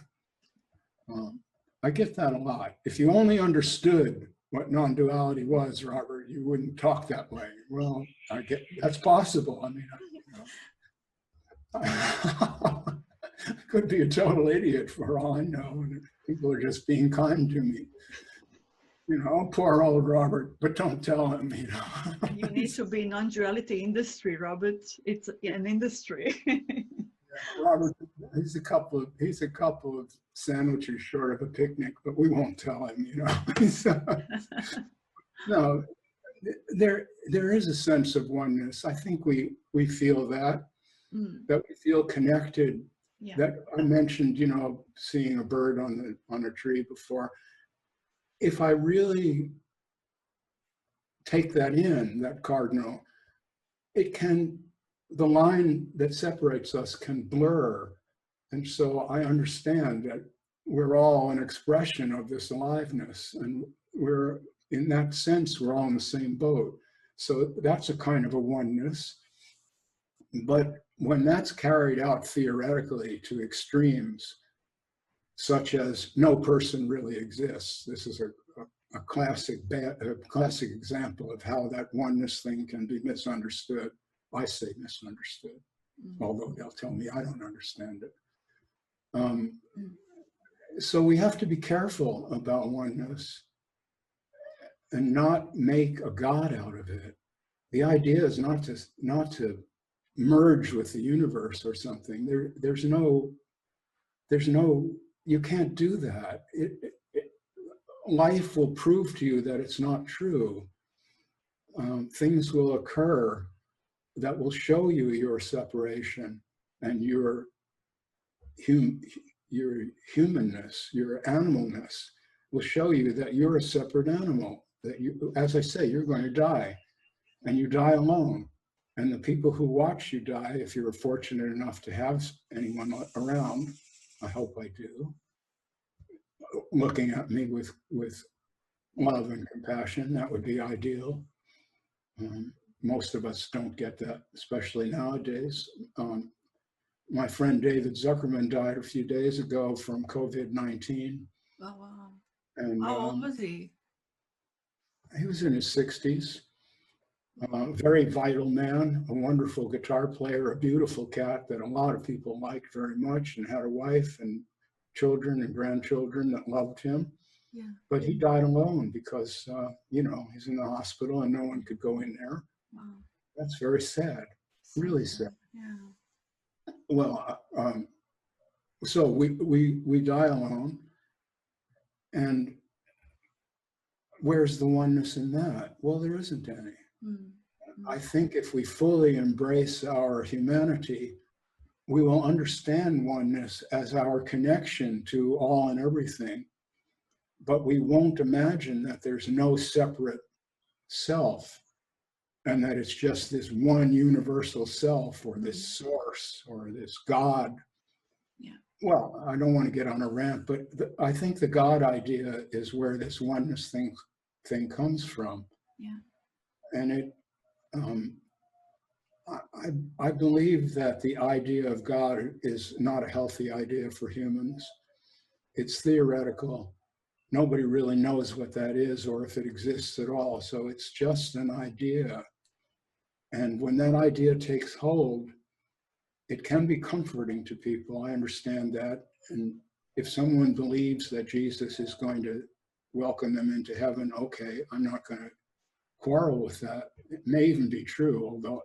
Speaker 2: I get that a lot. If you only understood what non-duality was, Robert, you wouldn't talk that way. Well, I get that's possible. I mean, I could be a total idiot for all I know, and people are just being kind to me. Poor old Robert, but don't tell him,
Speaker 1: You need to be non-duality industry, Robert. It's an industry.
Speaker 2: Robert, he's a couple of sandwiches short of a picnic, but we won't tell him, No, there is a sense of oneness. I think we feel that we feel connected.
Speaker 1: Yeah.
Speaker 2: That I mentioned, seeing a bird on a tree before. If I really take that in, that cardinal, the line that separates us can blur. And so I understand that we're all an expression of this aliveness, and in that sense, we're all in the same boat. So that's a kind of a oneness. But when that's carried out theoretically to extremes, such as no person really exists, this is a classic example of how that oneness thing can be misunderstood. I say misunderstood, although they'll tell me I don't understand it. So we have to be careful about oneness and not make a God out of it. The idea is not to merge with the universe or something. There's no, you can't do that. Life will prove to you that it's not true. Things will occur that will show you your separation and your humanness, your animalness will show you that you're a separate animal, that you, as I say, you're going to die, and you die alone. And the people who watch you die, if you're fortunate enough to have anyone around, I hope I do, looking at me with love and compassion, that would be ideal. Most of us don't get that, especially nowadays. My friend David Zuckerman died a few days ago from COVID-19.
Speaker 1: Oh, wow.
Speaker 2: And
Speaker 1: how old was he?
Speaker 2: He was in his 60s. Very vital man, a wonderful guitar player, a beautiful cat that a lot of people liked very much, and had a wife and children and grandchildren that loved him.
Speaker 1: Yeah.
Speaker 2: But he died alone because, he's in the hospital and no one could go in there.
Speaker 1: Wow.
Speaker 2: That's very sad, really sad.
Speaker 1: Yeah.
Speaker 2: Well, so we die alone, and where's the oneness in that? Well, there isn't any. I think if we fully embrace our humanity, we will understand oneness as our connection to all and everything, but we won't imagine that there's no separate self and that it's just this one universal self or this source or this God.
Speaker 1: Yeah.
Speaker 2: Well, I don't want to get on a rant, but I think the God idea is where this oneness thing comes from.
Speaker 1: Yeah.
Speaker 2: And it, I believe that the idea of God is not a healthy idea for humans. It's theoretical. Nobody really knows what that is or if it exists at all. So it's just an idea. And when that idea takes hold, it can be comforting to people. I understand that. And if someone believes that Jesus is going to welcome them into heaven, okay, I'm not going to quarrel with that. It may even be true, although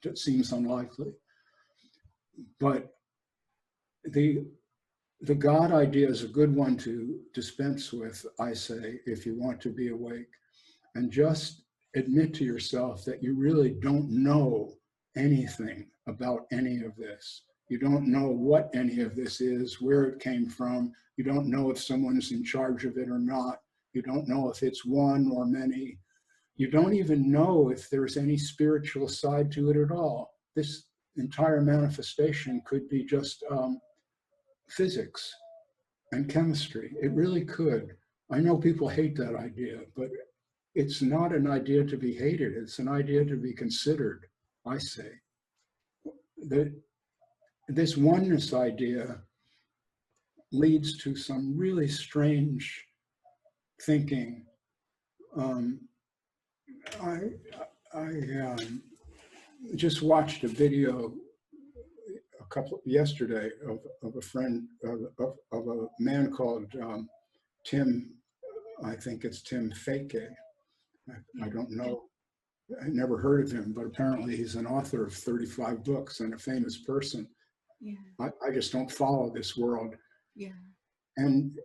Speaker 2: it seems unlikely. But the God idea is a good one to dispense with, I say, if you want to be awake. And just admit to yourself that you really don't know anything about any of this. You don't know what any of this is, where it came from. You don't know if someone is in charge of it or not. You don't know if it's one or many. You don't even know if there's any spiritual side to it at all. This entire manifestation could be just physics and chemistry. It really could. I know people hate that idea, but it's not an idea to be hated. It's an idea to be considered, I say. This oneness idea leads to some really strange thinking. I just watched a video yesterday of a friend of a man called Tim. I think it's Tim Fake. I don't know. I never heard of him, but apparently he's an author of 35 books and a famous person.
Speaker 1: Yeah.
Speaker 2: I just don't follow this world.
Speaker 1: Yeah.
Speaker 2: And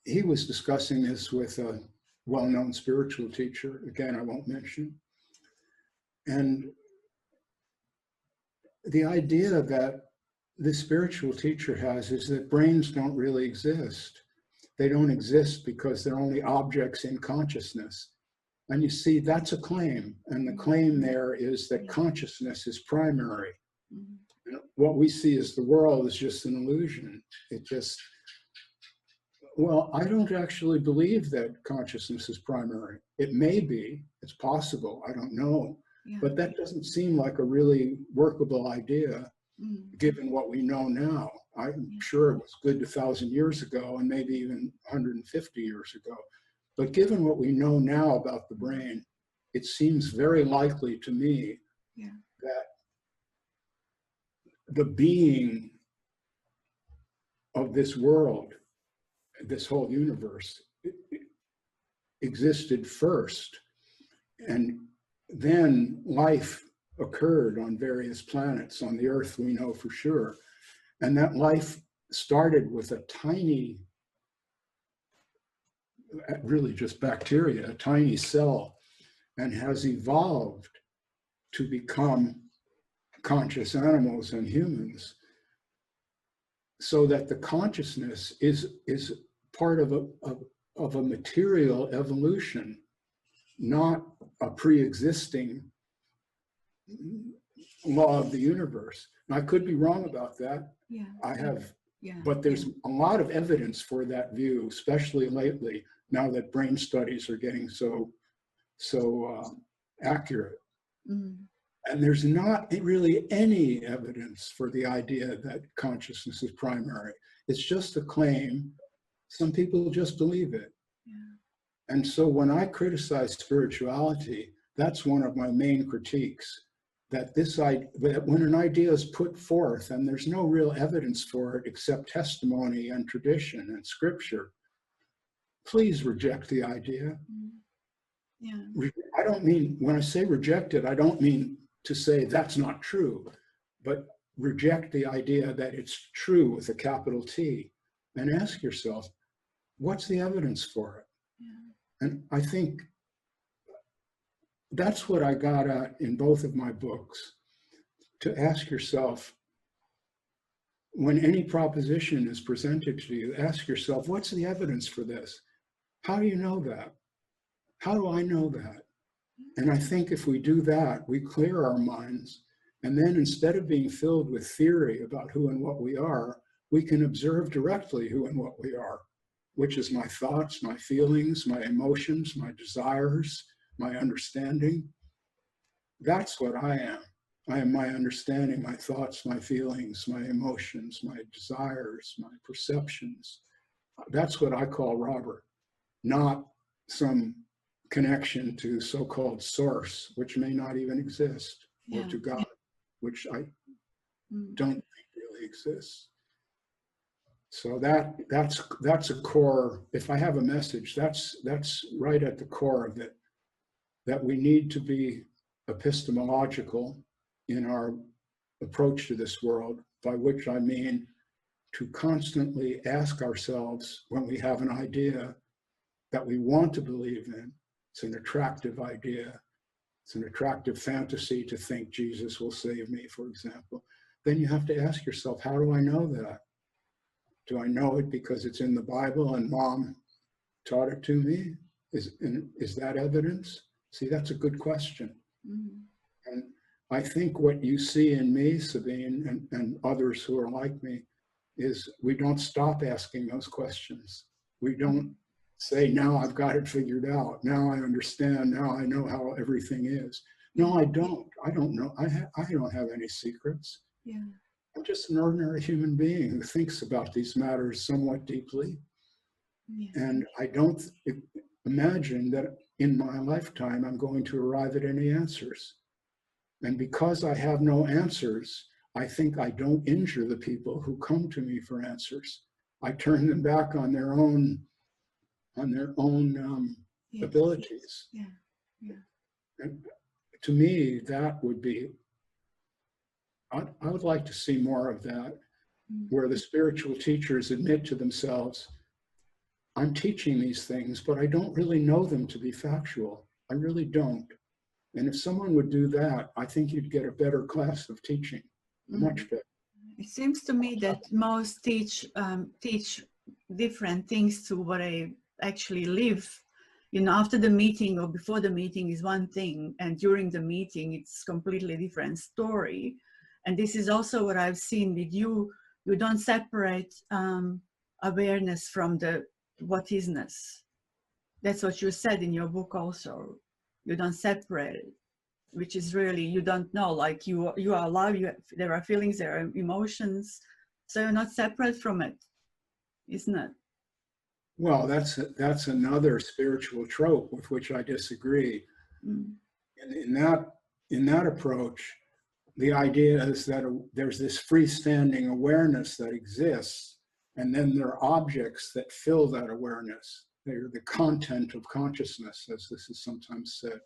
Speaker 2: he was discussing this with well-known spiritual teacher, again, I won't mention. And the idea that this spiritual teacher has is that brains don't really exist. They don't exist because they're only objects in consciousness. And you see, that's a claim. And the claim there is that consciousness is primary. And what we see as the world is just an illusion. It just, well, I don't actually believe that consciousness is primary. It may be, it's possible, I don't know.
Speaker 1: Yeah.
Speaker 2: But that doesn't seem like a really workable idea, given what we know now. I'm sure it was good 1,000 years ago and maybe even 150 years ago. But given what we know now about the brain, it seems very likely to me that the being of this world, this whole universe, existed first. And then life occurred on various planets. On the Earth, we know for sure. And that life started with a tiny, really just bacteria, a tiny cell, and has evolved to become conscious animals and humans, so that the consciousness is part of a material evolution, not a pre-existing law of the universe. And I could be wrong about that.
Speaker 1: Yeah.
Speaker 2: I have, but there's a lot of evidence for that view, especially lately, now that brain studies are getting so accurate. And there's not really any evidence for the idea that consciousness is primary. It's just a claim. Some people just believe it. And so when I criticize spirituality, that's one of my main critiques, that when an idea is put forth and there's no real evidence for it except testimony and tradition and scripture, please reject the idea. I don't mean, when I say reject it, I don't mean to say that's not true, but reject the idea that it's true with a capital T, and ask yourself, what's the evidence for it? And I think that's what I got at in both of my books, to ask yourself, when any proposition is presented to you, ask yourself, what's the evidence for this? How do you know that? How do I know that? And I think if we do that, we clear our minds. And then instead of being filled with theory about who and what we are, we can observe directly who and what we are, which is my thoughts, my feelings, my emotions, my desires, my understanding. That's what I am. I am my understanding, my thoughts, my feelings, my emotions, my desires, my perceptions. That's what I call Robert, not some connection to so-called source, which may not even exist, or to God, which I don't think really exists. So that's a core. If I have a message, that's right at the core of it, that we need to be epistemological in our approach to this world, by which I mean to constantly ask ourselves, when we have an idea that we want to believe in, it's an attractive idea, it's an attractive fantasy to think Jesus will save me, for example, then you have to ask yourself, how do I know that? Do I know it because it's in the Bible and Mom taught it to me? Is that evidence? See, that's a good question. And I think what you see in me, Sabine, and others who are like me, is we don't stop asking those questions. We don't say, now I've got it figured out. Now I understand. Now I know how everything is. No, I don't. I don't know. I don't have any secrets. I'm just an ordinary human being who thinks about these matters somewhat deeply. And I don't imagine that in my lifetime I'm going to arrive at any answers. And because I have no answers, I think I don't injure the people who come to me for answers. I turn them back on their own abilities. And to me, that would be, I would like to see more of that, where the spiritual teachers admit to themselves, I'm teaching these things, but I don't really know them to be factual. I really don't. And if someone would do that, I think you'd get a better class of teaching, much better.
Speaker 1: It seems to me that most teach different things to what I actually live. You know, after the meeting or before the meeting is one thing, and during the meeting it's completely different story. And this is also what I've seen with you. You don't separate awareness from the what isness. That's what you said in your book also. You don't separate it, which is really, you don't know, like you are alive, there are feelings, there are emotions, so you're not separate from it, isn't it?
Speaker 2: Well, that's another spiritual trope with which I disagree. And in that approach, the idea is that there's this freestanding awareness that exists, and then there are objects that fill that awareness. They're the content of consciousness, as this is sometimes said.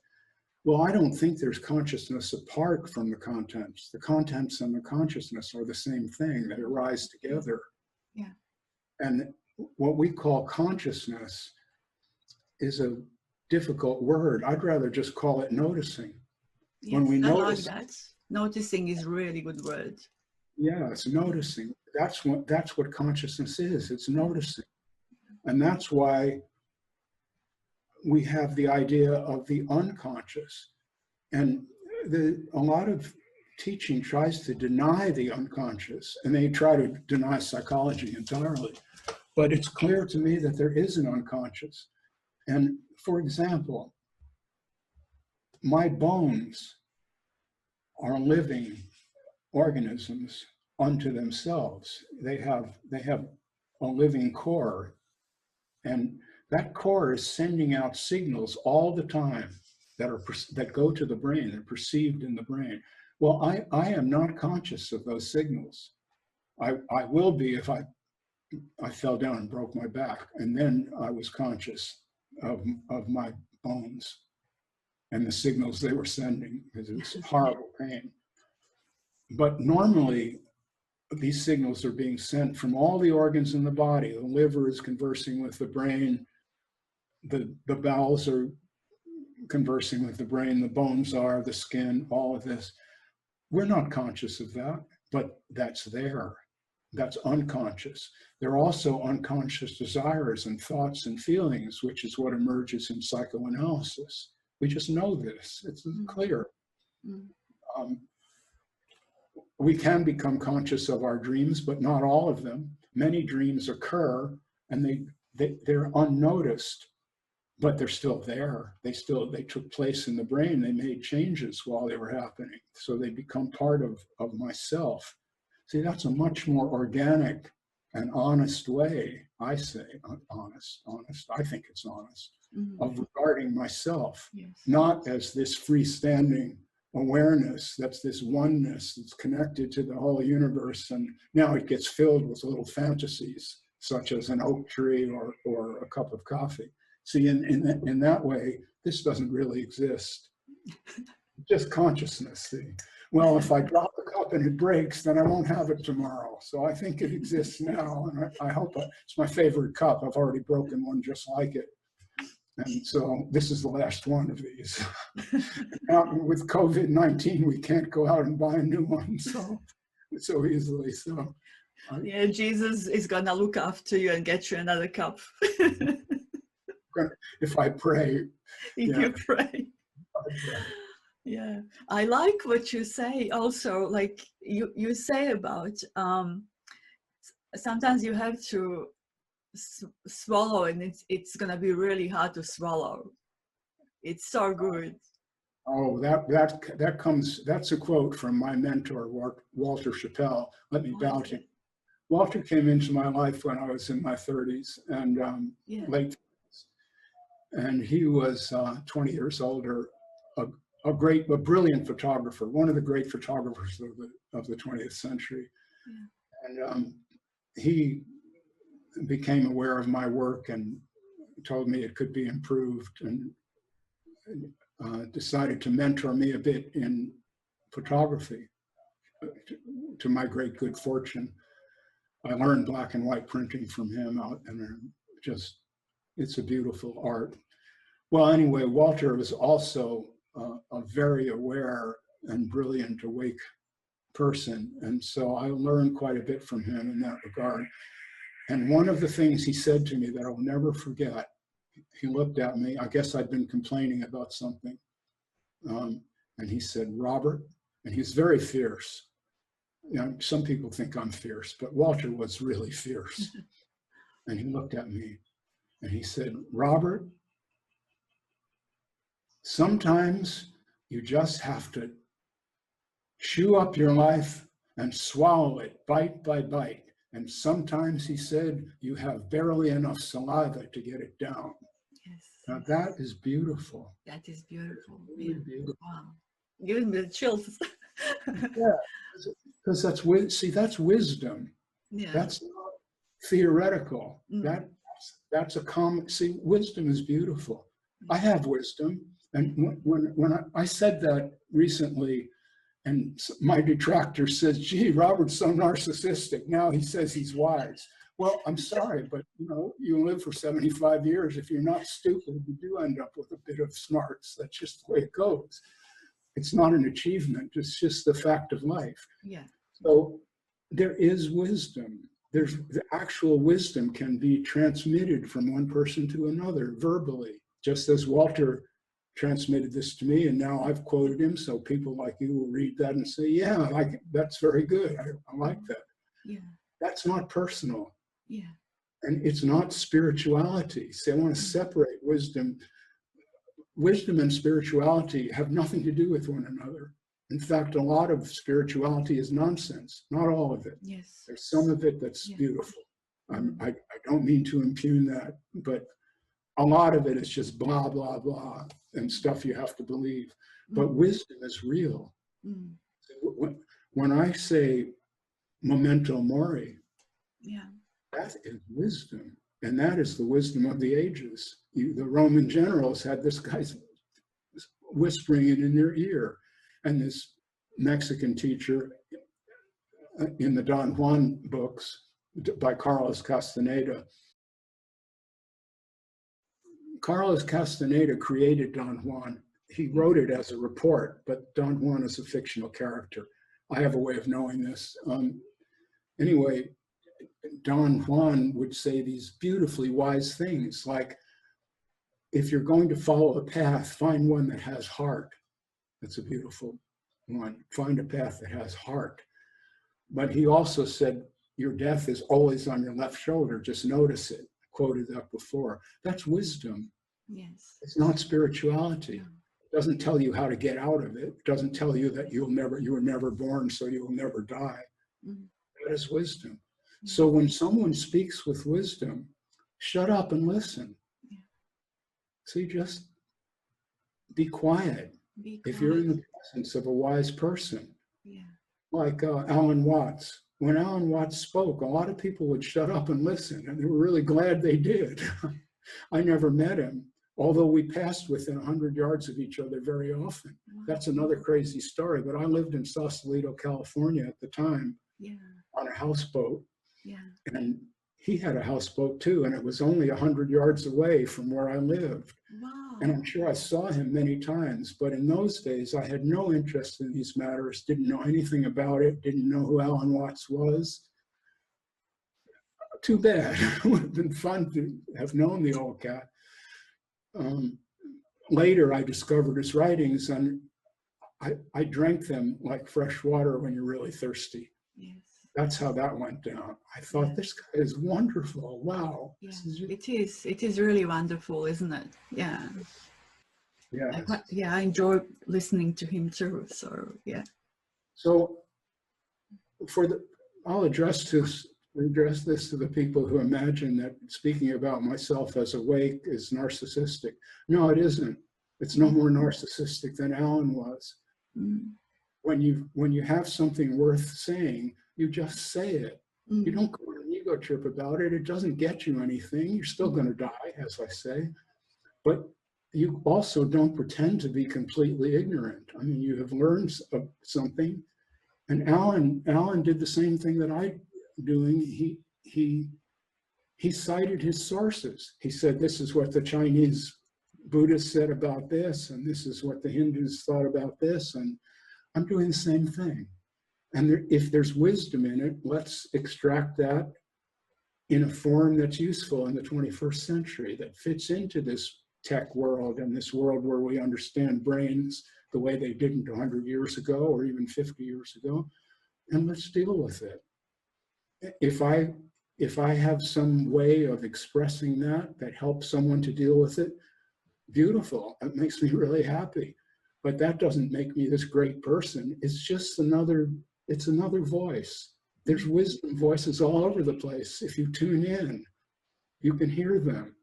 Speaker 2: Well, I don't think there's consciousness apart from the contents. The contents and the consciousness are the same thing. They arise together.
Speaker 1: Yeah.
Speaker 2: And what we call consciousness is a difficult word. I'd rather just call it noticing.
Speaker 1: Yes,
Speaker 2: when we
Speaker 1: I
Speaker 2: notice,
Speaker 1: like that. Noticing is really good word.
Speaker 2: Yeah, it's noticing. That's what consciousness is. It's noticing. And that's why we have the idea of the unconscious. And a lot of teaching tries to deny the unconscious, and they try to deny psychology entirely. But it's clear to me that there is an unconscious. And for example, my bones are living organisms unto themselves. They have a living core, and that core is sending out signals all the time that go to the brain, they're perceived in the brain. Well, I am not conscious of those signals. I will be if I fell down and broke my back, and then I was conscious of my bones and the signals they were sending, because it was horrible pain. But normally, these signals are being sent from all the organs in the body. The liver is conversing with the brain. The bowels are conversing with the brain. The bones are, the skin, all of this. We're not conscious of that, but that's there. That's unconscious. There are also unconscious desires and thoughts and feelings, which is what emerges in psychoanalysis. We just know this. It's clear. We can become conscious of our dreams, but not all of them. Many dreams occur and they're unnoticed, but they're still there. They took place in the brain. They made changes while they were happening. So they become part of myself. See, that's a much more organic and honest way, I say, honest, I think it's honest, of regarding myself, not as this freestanding awareness, that's this oneness that's connected to the whole universe, and now it gets filled with little fantasies, such as an oak tree or a cup of coffee. See, in that way, this doesn't really exist. Just consciousness. See? Well, if I drop the cup and it breaks, then I won't have it tomorrow. So I think it exists now, and I hope it's my favorite cup. I've already broken one just like it. And so this is the last one of these. Now, with COVID-19, we can't go out and buy a new one so easily. So
Speaker 1: yeah, Jesus is gonna look after you and get you another cup.
Speaker 2: If I pray.
Speaker 1: If you pray. Yeah, I like what you say also, like you say about sometimes you have to swallow, and it's gonna be really hard to swallow. It's so good.
Speaker 2: Oh, that's a quote from my mentor, Walter Chappell. Let me bow to him. Walter came into my life when I was in my 30s and late 30s. And he was 20 years older, a brilliant photographer, one of the great photographers of the 20th century. And he became aware of my work and told me it could be improved, and decided to mentor me a bit in photography. To my great good fortune, I learned black and white printing from him, and just It's a beautiful art. Well, anyway, Walter was also a very aware and brilliant, awake person. And so I learned quite a bit from him in that regard. And one of the things he said to me that I'll never forget, he looked at me, I guess I'd been complaining about something. And he said, Robert, and he's very fierce. You know, some people think I'm fierce, but Walter was really fierce. And he looked at me and he said, Robert, sometimes you just have to chew up your life and swallow it bite by bite. And sometimes, he said, you have barely enough saliva to get it down.
Speaker 1: Yes.
Speaker 2: Now that is beautiful.
Speaker 1: That is beautiful.
Speaker 2: Really
Speaker 1: Yeah.
Speaker 2: beautiful.
Speaker 1: Wow. Giving me the chills.
Speaker 2: Yeah, because that's wisdom.
Speaker 1: Yeah.
Speaker 2: That's not theoretical.
Speaker 1: Mm.
Speaker 2: That's a common, wisdom is beautiful. I have wisdom. And when I said that recently, and my detractor says, gee, Robert's so narcissistic. Now he says he's wise. Well, I'm sorry, but you live for 75 years. If you're not stupid, you do end up with a bit of smarts. That's just the way it goes. It's not an achievement. It's just the fact of life.
Speaker 1: Yeah.
Speaker 2: So there is wisdom. The actual wisdom can be transmitted from one person to another verbally, just as Walter transmitted this to me, and now I've quoted him, so people like you will read that and say, yeah, that's very good. I like that.
Speaker 1: Yeah.
Speaker 2: That's not personal.
Speaker 1: Yeah.
Speaker 2: And it's not spirituality. See, I want to separate wisdom. Wisdom and spirituality have nothing to do with one another. In fact, a lot of spirituality is nonsense, not all of it.
Speaker 1: Yes.
Speaker 2: There's some of it that's beautiful. I don't mean to impugn that, but a lot of it is just blah, blah, blah, and stuff you have to believe. But wisdom is real.
Speaker 1: Mm.
Speaker 2: When I say memento mori, that is wisdom. And that is the wisdom of the ages. The Roman generals had this guy whispering it in their ear. And this Mexican teacher in the Don Juan books by Carlos Castaneda. Carlos Castaneda created Don Juan. He wrote it as a report, but Don Juan is a fictional character. I have a way of knowing this. Anyway, Don Juan would say these beautifully wise things, like, if you're going to follow a path, find one that has heart. That's a beautiful one. Find a path that has heart. But he also said, your death is always on your left shoulder. Just notice it. Quoted that before. That's wisdom.
Speaker 1: Yes.
Speaker 2: It's not spirituality. It doesn't tell you how to get out of it. It doesn't tell you that you were never born, so you'll never die. That is wisdom. So when someone speaks with wisdom, shut up and listen. See, just be quiet. If you're in the presence of a wise person, like Alan Watts. When Alan Watts spoke, a lot of people would shut up and listen, and they were really glad they did. I never met him, although we passed within 100 yards of each other very often. That's another crazy story, but I lived in Sausalito, California at the time on a houseboat, and he had a houseboat too, and it was only 100 yards away from where I lived. And I'm sure I saw him many times, but in those days I had no interest in these matters, didn't know anything about it, didn't know who Alan Watts was. Too bad. It would have been fun to have known the old cat. Later I discovered his writings, and I drank them like fresh water when you're really thirsty. That's how that went down. I thought, this guy is wonderful. Wow.
Speaker 1: It is really wonderful, isn't it? Yeah.
Speaker 2: Yeah.
Speaker 1: I enjoy listening to him too. So yeah.
Speaker 2: So I'll address this to the people who imagine that speaking about myself as awake is narcissistic. No, it isn't. It's no more narcissistic than Alan was. When you have something worth saying, you just say it. You don't go on an ego trip about it. It doesn't get you anything. You're still going to die, as I say. But you also don't pretend to be completely ignorant. I mean, you have learned something. And Alan did the same thing that I'm doing. He he cited his sources. He said, this is what the Chinese Buddhists said about this, and this is what the Hindus thought about this, and I'm doing the same thing. And if there's wisdom in it, let's extract that in a form that's useful in the 21st century, that fits into this tech world and this world where we understand brains the way they didn't 100 years ago or even 50 years ago, and let's deal with it. If I have some way of expressing that helps someone to deal with it, beautiful. It makes me really happy. But that doesn't make me this great person. It's just another voice. There's wisdom voices all over the place. If you tune in, you can hear them.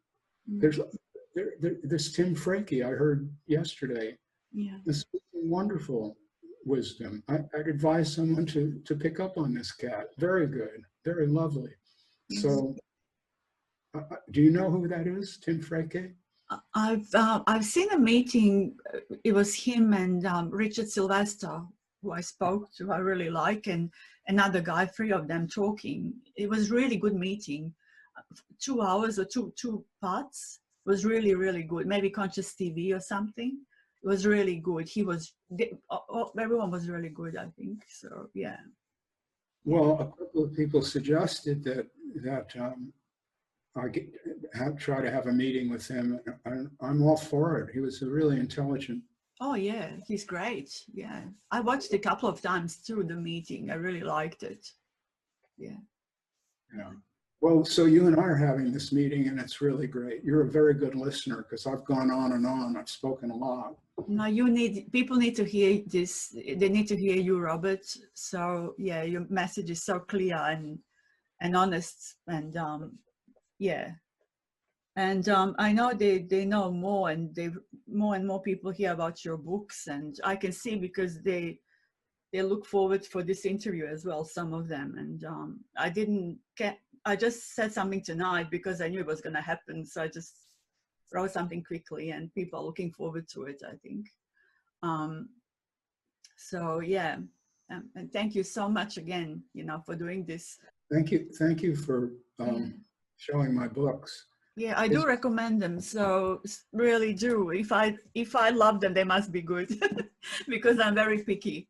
Speaker 2: There's Tim Frankie I heard yesterday.
Speaker 1: Yeah.
Speaker 2: This wonderful wisdom. I'd advise someone to pick up on this cat. Very good, very lovely.
Speaker 1: Yes.
Speaker 2: So, do you know who that is, Tim Frankie?
Speaker 1: I've seen a meeting. It was him and Richard Sylvester, who I spoke to. I really like, and another guy. 3 of them talking. It was really good meeting. 2 hours or two parts. It was really good. Maybe Conscious TV or something. It was really good. Everyone was really good, I think. So yeah.
Speaker 2: Well, a couple of people suggested that I try to have a meeting with him. I'm all for it. He was a really intelligent.
Speaker 1: Oh yeah, he's great. Yeah, I watched a couple of times too, the meeting. I really liked it. Yeah.
Speaker 2: Yeah. Well, so you and I are having this meeting, and it's really great. You're a very good listener, because I've gone on and on. I've spoken a lot.
Speaker 1: No, people need to hear this. They need to hear you, Robert. So yeah, your message is so clear and honest, and yeah. And I know they know more, and more and more people hear about your books, and I can see because they look forward for this interview as well, some of them. And I just said something tonight because I knew it was going to happen, so I just wrote something quickly, and people are looking forward to it, I think. So yeah, and thank you so much again, for doing this.
Speaker 2: Thank you for showing my books.
Speaker 1: Yeah, I do recommend them. So really do. If I love them, they must be good because I'm very picky.